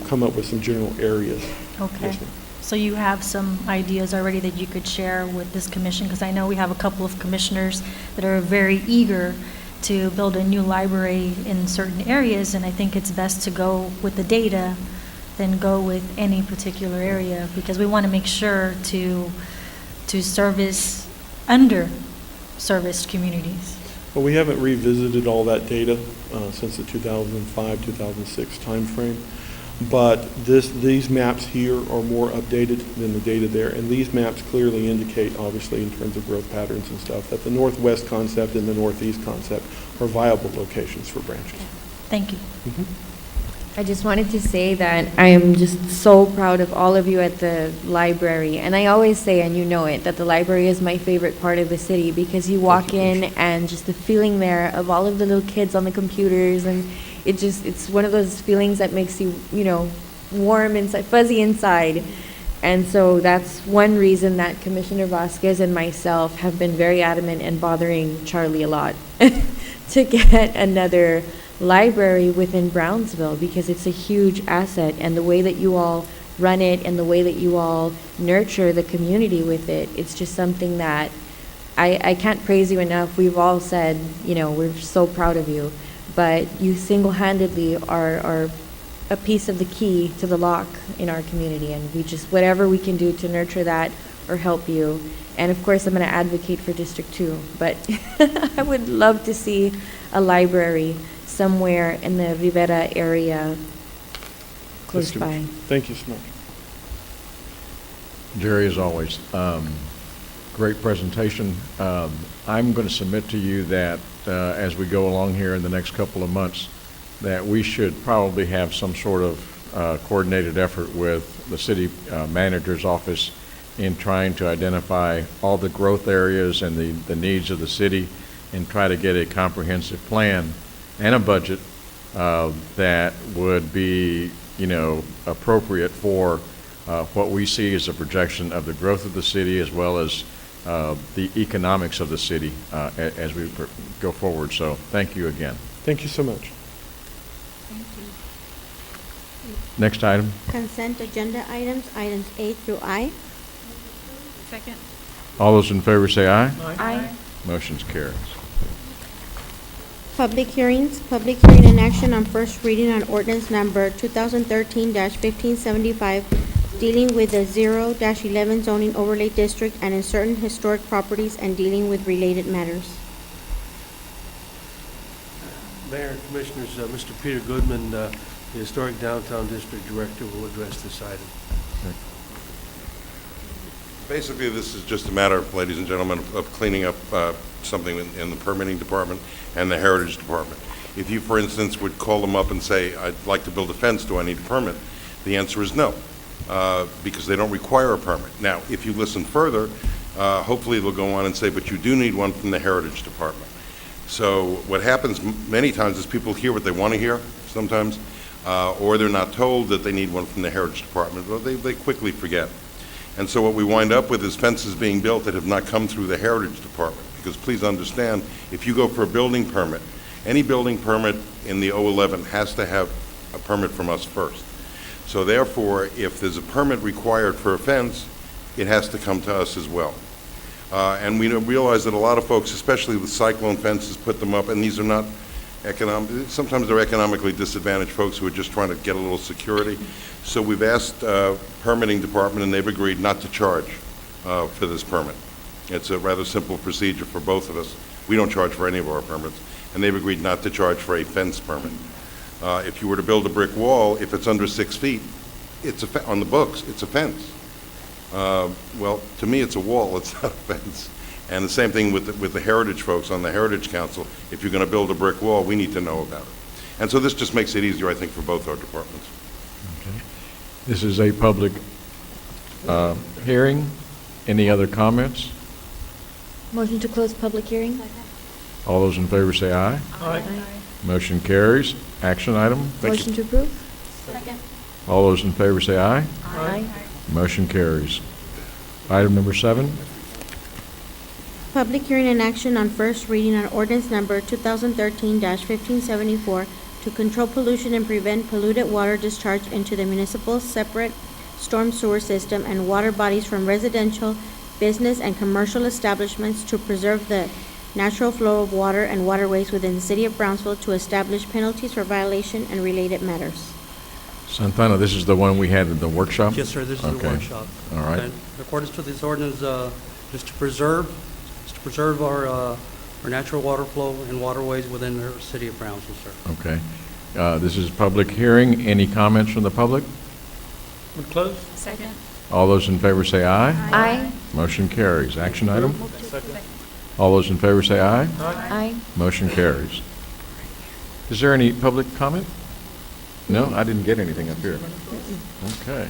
come up with some general areas. Okay. Yes, ma'am. So you have some ideas already that you could share with this commission? Because I know we have a couple of commissioners that are very eager to build a new library in certain areas, and I think it's best to go with the data than go with any particular area, because we want to make sure to service under-serviced communities. Well, we haven't revisited all that data since the 2005-2006 timeframe, but these maps here are more updated than the data there, and these maps clearly indicate, obviously, in terms of growth patterns and stuff, that the northwest concept and the northeast concept are viable locations for branches. Thank you. Mm-hmm. I just wanted to say that I am just so proud of all of you at the library. And I always say, and you know it, that the library is my favorite part of the city, because you walk in and just the feeling there of all of the little kids on the computers, and it's one of those feelings that makes you, warm inside, fuzzy inside. And so that's one reason that Commissioner Vasquez and myself have been very adamant and bothering Charlie a lot to get another library within Brownsville, because it's a huge asset, and the way that you all run it and the way that you all nurture the community with it, it's just something that I can't praise you enough. We've all said, you know, we're so proud of you, but you single-handedly are a piece of the key to the lock in our community, and we just, whatever we can do to nurture that or help you. And of course, I'm going to advocate for District 2, but I would love to see a library somewhere in the Rivera area close by. Thank you so much. Jerry, as always, great presentation. I'm going to submit to you that as we go along here in the next couple of months, that we should probably have some sort of coordinated effort with the city manager's office in trying to identify all the growth areas and the needs of the city, and try to get a comprehensive plan and a budget that would be, you know, appropriate for what we see as a projection of the growth of the city, as well as the economics of the city as we go forward. So thank you again. Thank you so much. Thank you. Next item. Consent agenda items, items A through I. Second. All those in favor say aye. Aye. Motion's carries. Public hearings, public hearing and action on first reading on ordinance number 2013-1575, dealing with the 0-11 zoning overlay district and in certain historic properties and dealing with related matters. Mayor and Commissioners, Mr. Peter Goodman, the Historic Downtown District Director, will address this item. Basically, this is just a matter, ladies and gentlemen, of cleaning up something in the permitting department and the heritage department. If you, for instance, would call them up and say, I'd like to build a fence, do I need a permit? The answer is no, because they don't require a permit. Now, if you listen further, hopefully they'll go on and say, but you do need one from the heritage department. So what happens many times is people hear what they want to hear sometimes, or they're not told that they need one from the heritage department, but they quickly forget. And so what we wind up with is fences being built that have not come through the heritage department. Because please understand, if you go for a building permit, any building permit in the 011 has to have a permit from us first. So therefore, if there's a permit required for a fence, it has to come to us as well. And we realize that a lot of folks, especially with cyclone fences, put them up, and these are not economic, sometimes they're economically disadvantaged folks who are just trying to get a little security. So we've asked permitting department, and they've agreed not to charge for this permit. It's a rather simple procedure for both of us. We don't charge for any of our permits, and they've agreed not to charge for a fence permit. If you were to build a brick wall, if it's under 6 feet, it's on the books, it's a fence. Well, to me, it's a wall, it's not a fence. And the same thing with the heritage folks on the Heritage Council. If you're going to build a brick wall, we need to know about it. And so this just makes it easier, I think, for both our departments. Okay. This is a public hearing. Any other comments? Motion to close public hearing? All those in favor say aye. Aye. Motion carries. Action item. Motion to approve? Second. All those in favor say aye. Aye. Motion carries. Item number 7. Public hearing and action on first reading on ordinance number 2013-1574 to control pollution and prevent polluted water discharge into the municipal separate storm sewer system and water bodies from residential, business, and commercial establishments to preserve the natural flow of water and waterways within the city of Brownsville, to establish penalties for violation and related matters. Santana, this is the one we had in the workshop? Yes, sir, this is the Okay. workshop. All right. And in accordance to this ordinance, is to preserve our natural water flow and waterways within the city of Brownsville, sir. Okay. This is public hearing. Any comments from the public? Would close? Second. All those in favor say aye. Aye. Motion carries. Action item. All those in favor say aye. Aye. Motion carries. Is there any public comment? No, I didn't get anything up here. Okay.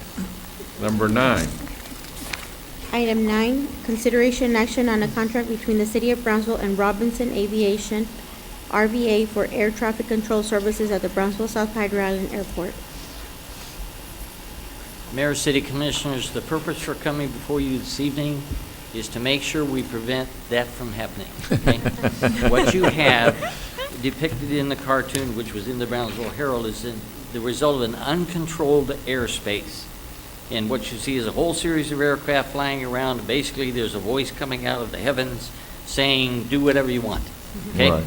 Number 9. Item 9, consideration and action on a contract between the City of Brownsville and Robinson Aviation, RVA, for air traffic control services at the Brownsville South Padre Island Airport. Mayor, City Commissioners, the purpose for coming before you this evening is to make sure we prevent that from happening. Okay? What you have depicted in the cartoon, which was in the Brownsville Herald, is the result of an uncontrolled airspace. And what you see is a whole series of aircraft flying around, and basically there's a voice coming out of the heavens saying, do whatever you want. Okay? Right.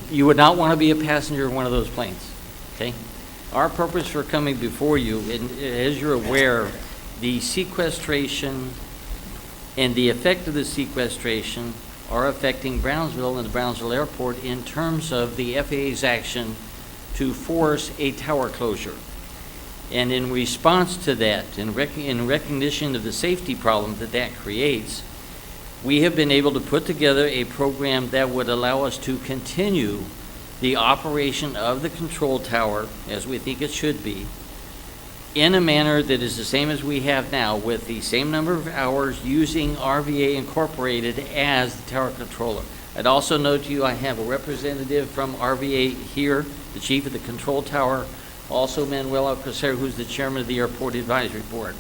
You would not want to be a passenger in one of those planes. Okay? Our purpose for coming before you, and as you're aware, the sequestration and the effect of the sequestration are affecting Brownsville and the Brownsville Airport in terms of the FAA's action to force a tower closure. And in response to that, in recognition of the safety problem that that creates, we have been able to put together a program that would allow us to continue the operation of the control tower, as we think it should be, in a manner that is the same as we have now, with the same number of hours using RVA Incorporated as the tower controller. I'd also note to you I have a representative from RVA here, the chief of the control tower, also Manuel Alcocer, who's the chairman of the Airport Advisory Board.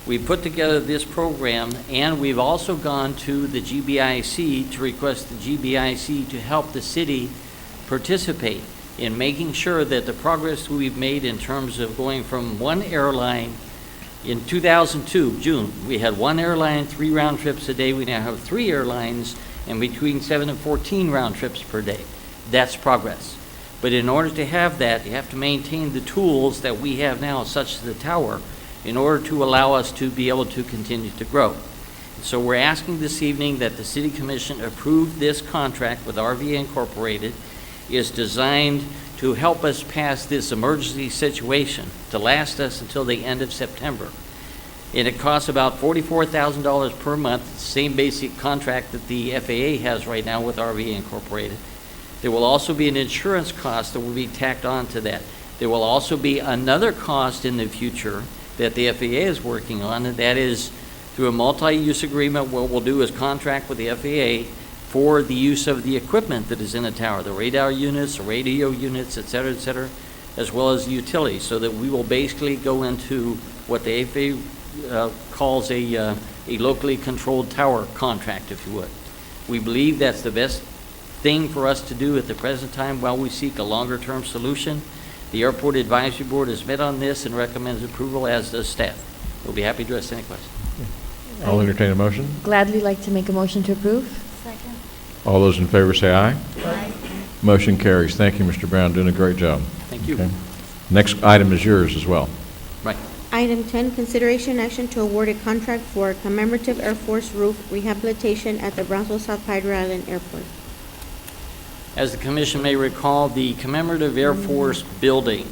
We put together this program, and we've also gone to the GBIC to request the GBIC to help the city participate in making sure that the progress we've made in terms of going from one airline in 2002, June, we had one airline, 3 round trips a day. We now have 3 airlines and between 7 and 14 round trips per day. That's progress. But in order to have that, you have to maintain the tools that we have now, such as the tower, in order to allow us to be able to continue to grow. So we're asking this evening that the City Commission approve this contract with RVA Incorporated. Is designed to help us pass this emergency situation to last us until the end of September. And it costs about $44,000 per month, the same basic contract that the FAA has right now with RVA Incorporated. There will also be an insurance cost that will be tacked on to that. There will also be another cost in the future that the FAA is working on, and that is through a multi-use agreement. What we'll do is contract with the FAA for the use of the equipment that is in the tower, the radar units, the radio units, et cetera, as well as the utilities, so that we will basically go into what the FAA calls a locally controlled tower contract, if you would. We believe that's the best thing for us to do at the present time while we seek a longer-term solution. The Airport Advisory Board has met on this and recommends approval, as does staff. We'll be happy to address any questions. I'll entertain a motion. Gladly like to make a motion to approve. Second. All those in favor say aye. Aye. Motion carries. Thank you, Mr. Brown, doing a great job. Thank you. Okay. Next item is yours as well. Right. Item 10, consideration action to award a contract for commemorative Air Force roof rehabilitation at the Brownsville South Padre Island Airport. As the Commission may recall, the commemorative Air Force building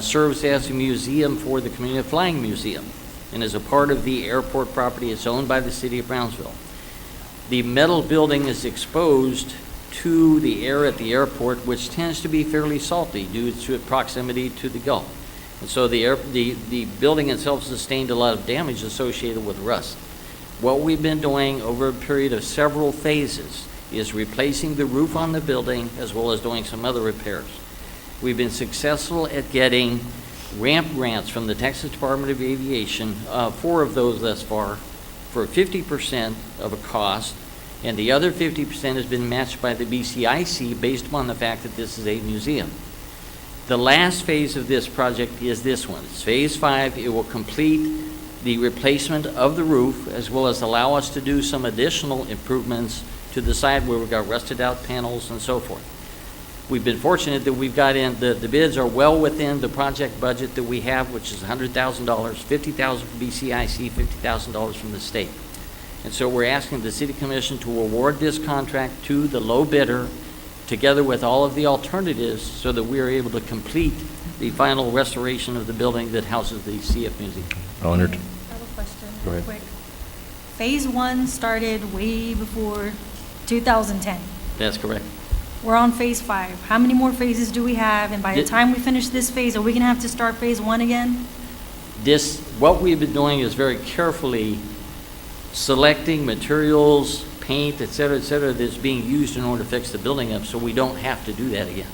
serves as a museum for the Community Flying Museum and is a part of the airport property. It's owned by the City of Brownsville. The metal building is exposed to the air at the airport, which tends to be fairly salty due to its proximity to the Gulf. And so the building itself sustained a lot of damage associated with rust. What we've been doing over a period of several phases is replacing the roof on the building as well as doing some other repairs. We've been successful at getting ramp grants from the Texas Department of Aviation, 4 of those thus far, for 50% of a cost, and the other 50% has been matched by the BCIC based upon the fact that this is a museum. The last phase of this project is this one. It's phase 5. It will complete the replacement of the roof as well as allow us to do some additional improvements to the side where we've got rusted out panels and so forth. We've been fortunate that we've got in, the bids are well within the project budget that we have, which is $100,000, $50,000 from BCIC, $50,000 from the state. And so we're asking the City Commission to award this contract to the low bidder together with all of the alternatives so that we are able to complete the final restoration of the building that houses the CF Museum. I'll entertain. I have a question. Go ahead. Quick. Phase 1 started way before 2010. That's correct. We're on phase 5. How many more phases do we have? And by the time we finish this phase, are we going to have to start phase 1 again? What we've been doing is very carefully selecting materials, paint, et cetera, that's being used in order to fix the building up so we don't have to do that again.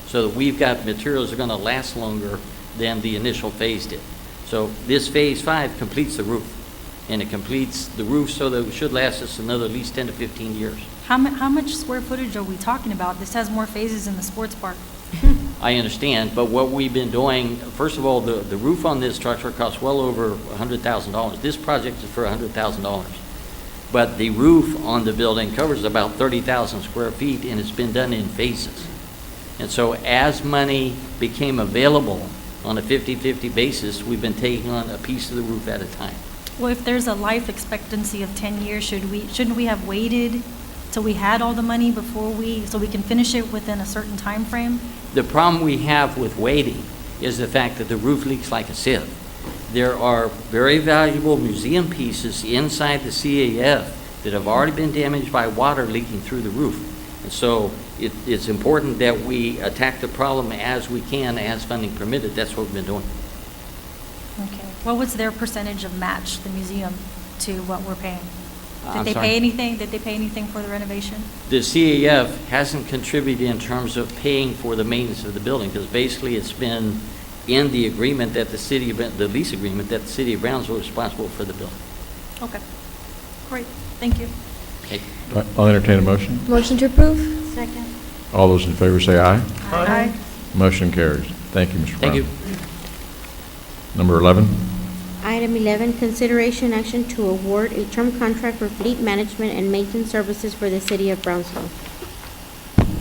So that we've got materials that are going to last longer than the initial phase did. So this Phase 5 completes the roof, and it completes the roof so that it should last us another at least 10 to 15 years. How much square footage are we talking about? This has more phases in the sports park. I understand, but what we've been doing, first of all, the roof on this structure costs well over $100,000. This project is for $100,000. But the roof on the building covers about 30,000 square feet, and it's been done in phases. And so as money became available on a 50-50 basis, we've been taking on a piece of the roof at a time. Well, if there's a life expectancy of 10 years, shouldn't we have waited till we had all the money so we can finish it within a certain time frame? The problem we have with waiting is the fact that the roof leaks like a sieve. There are very valuable museum pieces inside the CAF that have already been damaged by water leaking through the roof. And so it's important that we attack the problem as we can, as funding permitted. That's what we've been doing. Okay. What was their percentage of match, the museum, to what we're paying? I'm Did they sorry? pay anything? Did they pay anything for the renovation? The CAF hasn't contributed in terms of paying for the maintenance of the building, because basically it's been in the agreement that the lease agreement that the city of Brownsville is responsible for the building. Okay. Great. Thank you. Okay. I'll entertain a motion. Motion to approve? Second. All those in favor say aye. Aye. Motion carries. Thank you, Mr. Brown. Thank you. Number 11. Item 11, consideration action to award a term contract for fleet management and maintenance services for the city of Brownsville.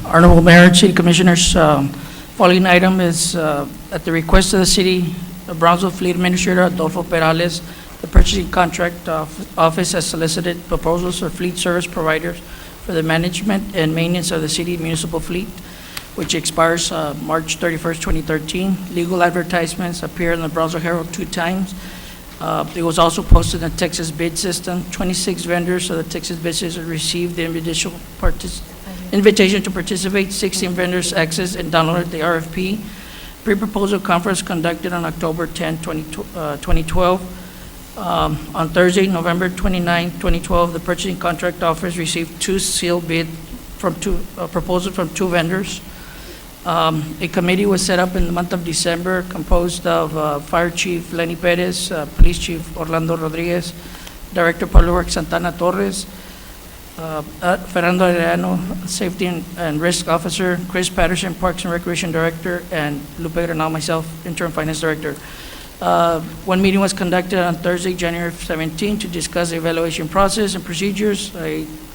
Honorable Mayor, City Commissioners, following item is at the request of the City of Brownsville Fleet Administrator Adolfo Perales. The Purchasing Contract Office has solicited proposals for fleet service providers for the management and maintenance of the city municipal fleet, which expires March 31st, 2013. Legal advertisements appear in the Brownsville Herald 2 times. It was also posted in the Texas bid system. 26 vendors of the Texas bid system received the invitation to participate. 16 vendors accessed and downloaded the RFP. Pre-proposal conference conducted on October 10, 2012. On Thursday, November 29, 2012, the Purchasing Contract Office received 2 sealed bid proposals from 2 vendors. A committee was set up in the month of December, composed of Fire Chief Lenny Perez, Police Chief Orlando Rodriguez, Director of Public Works Santana Torres, Fernando Arellano, Safety and Risk Officer, Chris Patterson, Parks and Recreation Director, and Lupe Granal, myself, Interim Finance Director. One meeting was conducted on Thursday, January 17, to discuss the evaluation process and procedures.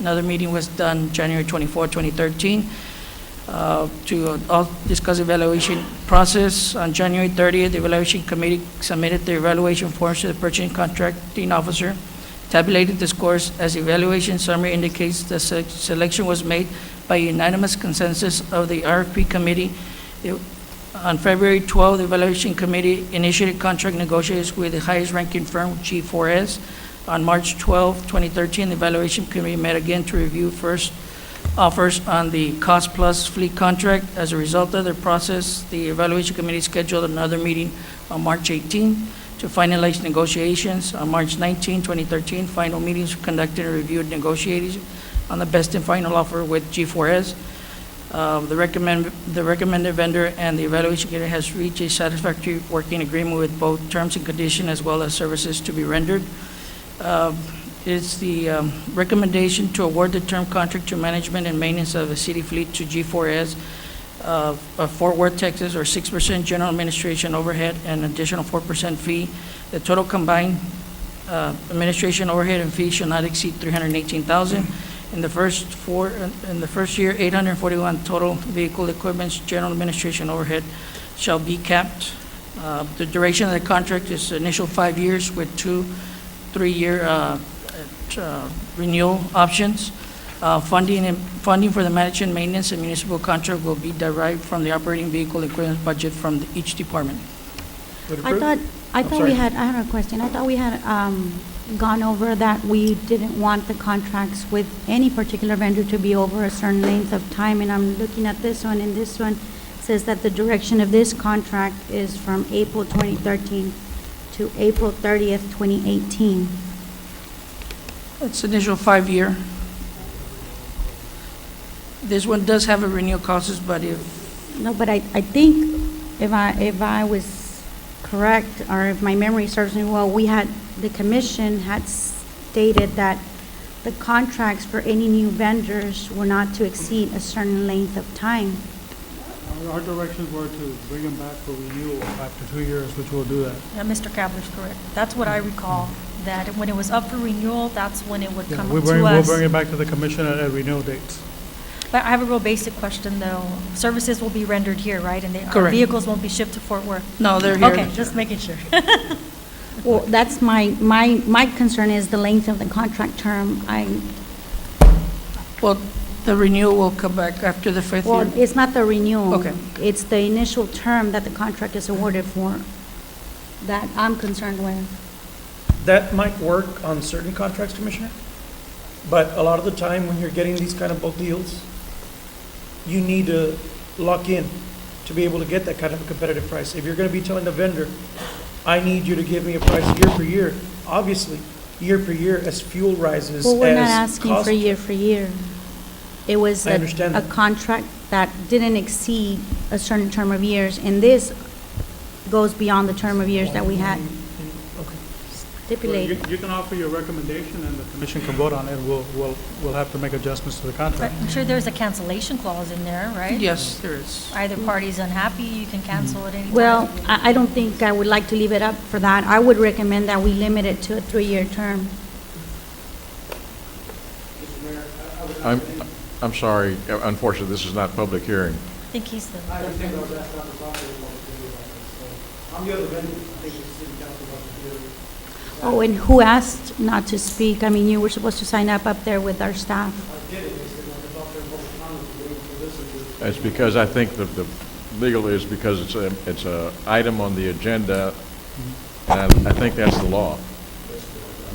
Another meeting was done January 24, 2013. To discuss the evaluation process. On January 30th, the evaluation committee submitted the evaluation forms to the purchasing contracting officer, tabulated the scores. As the evaluation summary indicates, the selection was made by unanimous consensus of the RFP committee. On February 12th, the evaluation committee initiated contract negotiations with the highest ranking firm, G4S. On March 12, 2013, the evaluation committee met again to review first offers on the cost plus fleet contract. As a result of the process, the evaluation committee scheduled another meeting on March 18 to finalize negotiations. On March 19, 2013, final meetings were conducted and reviewed negotiations on the best and final offer with G4S. The recommended vendor and the evaluation committee has reached a satisfactory working agreement with both terms and conditions as well as services to be rendered. It's the recommendation to award the term contract to management and maintenance of the city fleet to G4S of Fort Worth, Texas, or 6% general administration overhead and additional 4% fee. The total combined administration overhead and fee shall not exceed $318,000. In the first year, 841 total vehicle equipment's general administration overhead shall be capped. The duration of the contract is initial 5 years with 2 3-year renewal options. Funding for the management, maintenance, and municipal contract will be derived from the operating vehicle equipment budget from each department. I have a question. I thought we had gone over that we didn't want the contracts with any particular vendor to be over a certain length of time, and I'm looking at this one, and this one says that the direction of this contract is from April 2013 to April 30th, 2018. It's initial 5-year. This one does have a renewal clause, but No, but I think if I was correct, or if my memory serves me well, the commission had stated that the contracts for any new vendors were not to exceed a certain length of time. Our directions were to bring them back for renewal after 2 years, which we'll do that. Yeah, Mr. Kapler's correct. That's what I recall, that when it was up for renewal, that's when it would Yeah, come we'll to bring us. it back to the commission at renewal dates. But I have a real basic question, though. Services will be rendered here, right? And our Correct. vehicles won't be shipped to Fort Worth? No, they're here. Okay, just making sure. Well, that's my concern is the length of the contract term. Well, the renewal will come back after the 5th year. Well, it's not the renewal. Okay. It's the initial term that the contract is awarded for that I'm concerned with. That might work on certain contracts, Commissioner, but a lot of the time when you're getting these kind of bulk deals, you need to lock in to be able to get that kind of a competitive price. If you're going to be telling the vendor, I need you to give me a price year per year, obviously, year per year as fuel rises, Well, we're not as asking cost. for year for year. It was I understand a that. contract that didn't exceed a certain term of years, and this goes beyond the term of years that we had stipulated. You can offer your recommendation, and the commission can vote on it. We'll have to make adjustments to the But contract. I'm sure there's a cancellation clause in there, right? Yes, there is. Either party's unhappy, you can cancel at any time. Well, I don't think I would like to leave it up for that. I would recommend that we limit it to a 3-year term. I'm sorry, unfortunately, this is not public hearing. I think he's the. I'm the other vendor. I think the city council wants to hear. Oh, and who asked not to speak? I mean, you were supposed to sign up there with our staff. It's because I think the legal is because it's a item on the agenda, and I think that's the law.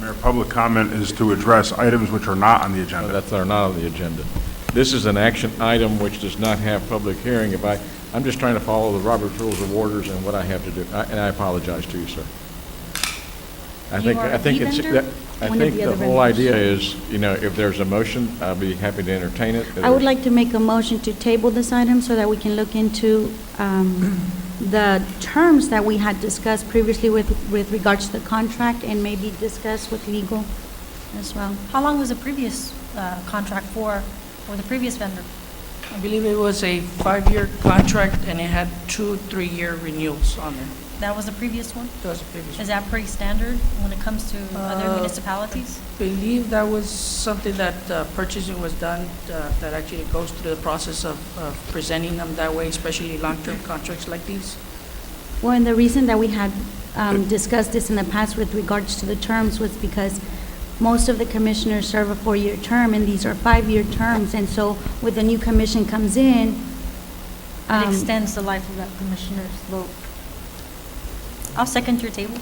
Mayor, public comment is to address items which are not on the agenda. That are not on the agenda. This is an action item which does not have public hearing. I'm just trying to follow the Robert's Rules of Orders and what I have to do, and I apologize to you, sir. I think the whole idea is, if there's a motion, I'll be happy to entertain it. I would like to make a motion to table this item so that we can look into the terms that we had discussed previously with regards to the contract and maybe discuss with legal as well. How long was the previous contract for the previous vendor? I believe it was a 5-year contract, and it had 2 3-year renewals on there. That was the previous one? That was the previous one. Is that pretty standard when it comes to other municipalities? I believe that was something that purchasing was done, that actually goes through the process of presenting them that way, especially long-term contracts like these. Well, and the reason that we had discussed this in the past with regards to the terms was because most of the commissioners serve a 4-year term, and these are 5-year terms. And so when the new commission comes in, It extends the life of that commissioner's vote. I'll second your table.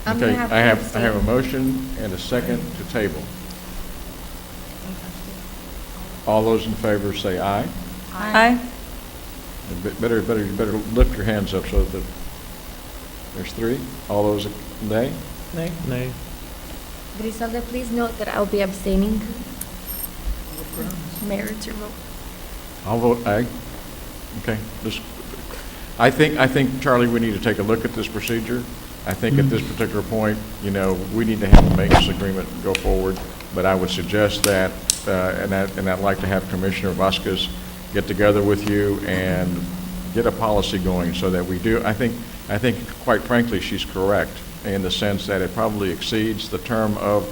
Okay, I have a motion and a second to table. All those in favor say aye. Aye. Better lift your hands up so that there's 3. All those nay? Nay. Nay. Griselda, please note that I'll be abstaining. Mayor, it's your vote. I'll vote aye. Okay, I think, Charlie, we need to take a look at this procedure. I think at this particular point, we need to have a maintenance agreement go forward, but I would suggest that, and I'd like to have Commissioner Vasquez get together with you and get a policy going so that we do. I think, quite frankly, she's correct in the sense that it probably exceeds the term of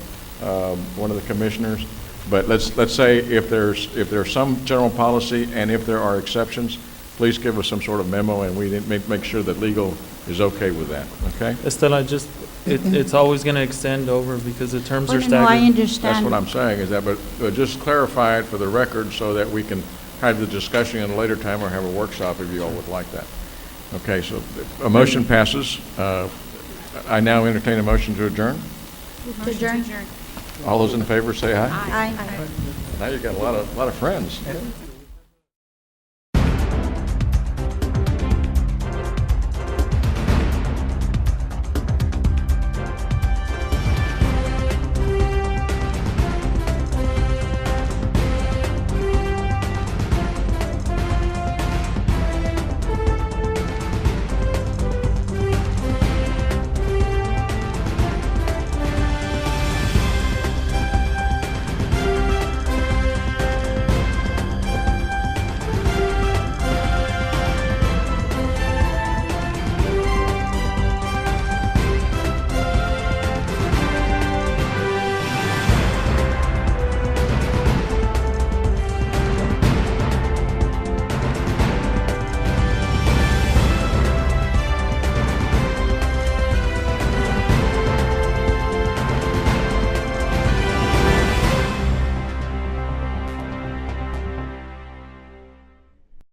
one of the commissioners. But let's say if there's some general policy and if there are exceptions, please give us some sort of memo, and we make sure that legal is okay with that, okay? Estela, it's always going to extend over because the terms are staggered. No, I understand. That's what I'm saying, is that, but just clarify it for the record so that we can have the discussion at a later time or have a workshop if you all would like that. Okay, so a motion passes. I now entertain a motion to adjourn. To adjourn. All those in favor say aye. Aye. Now you've got a lot of friends.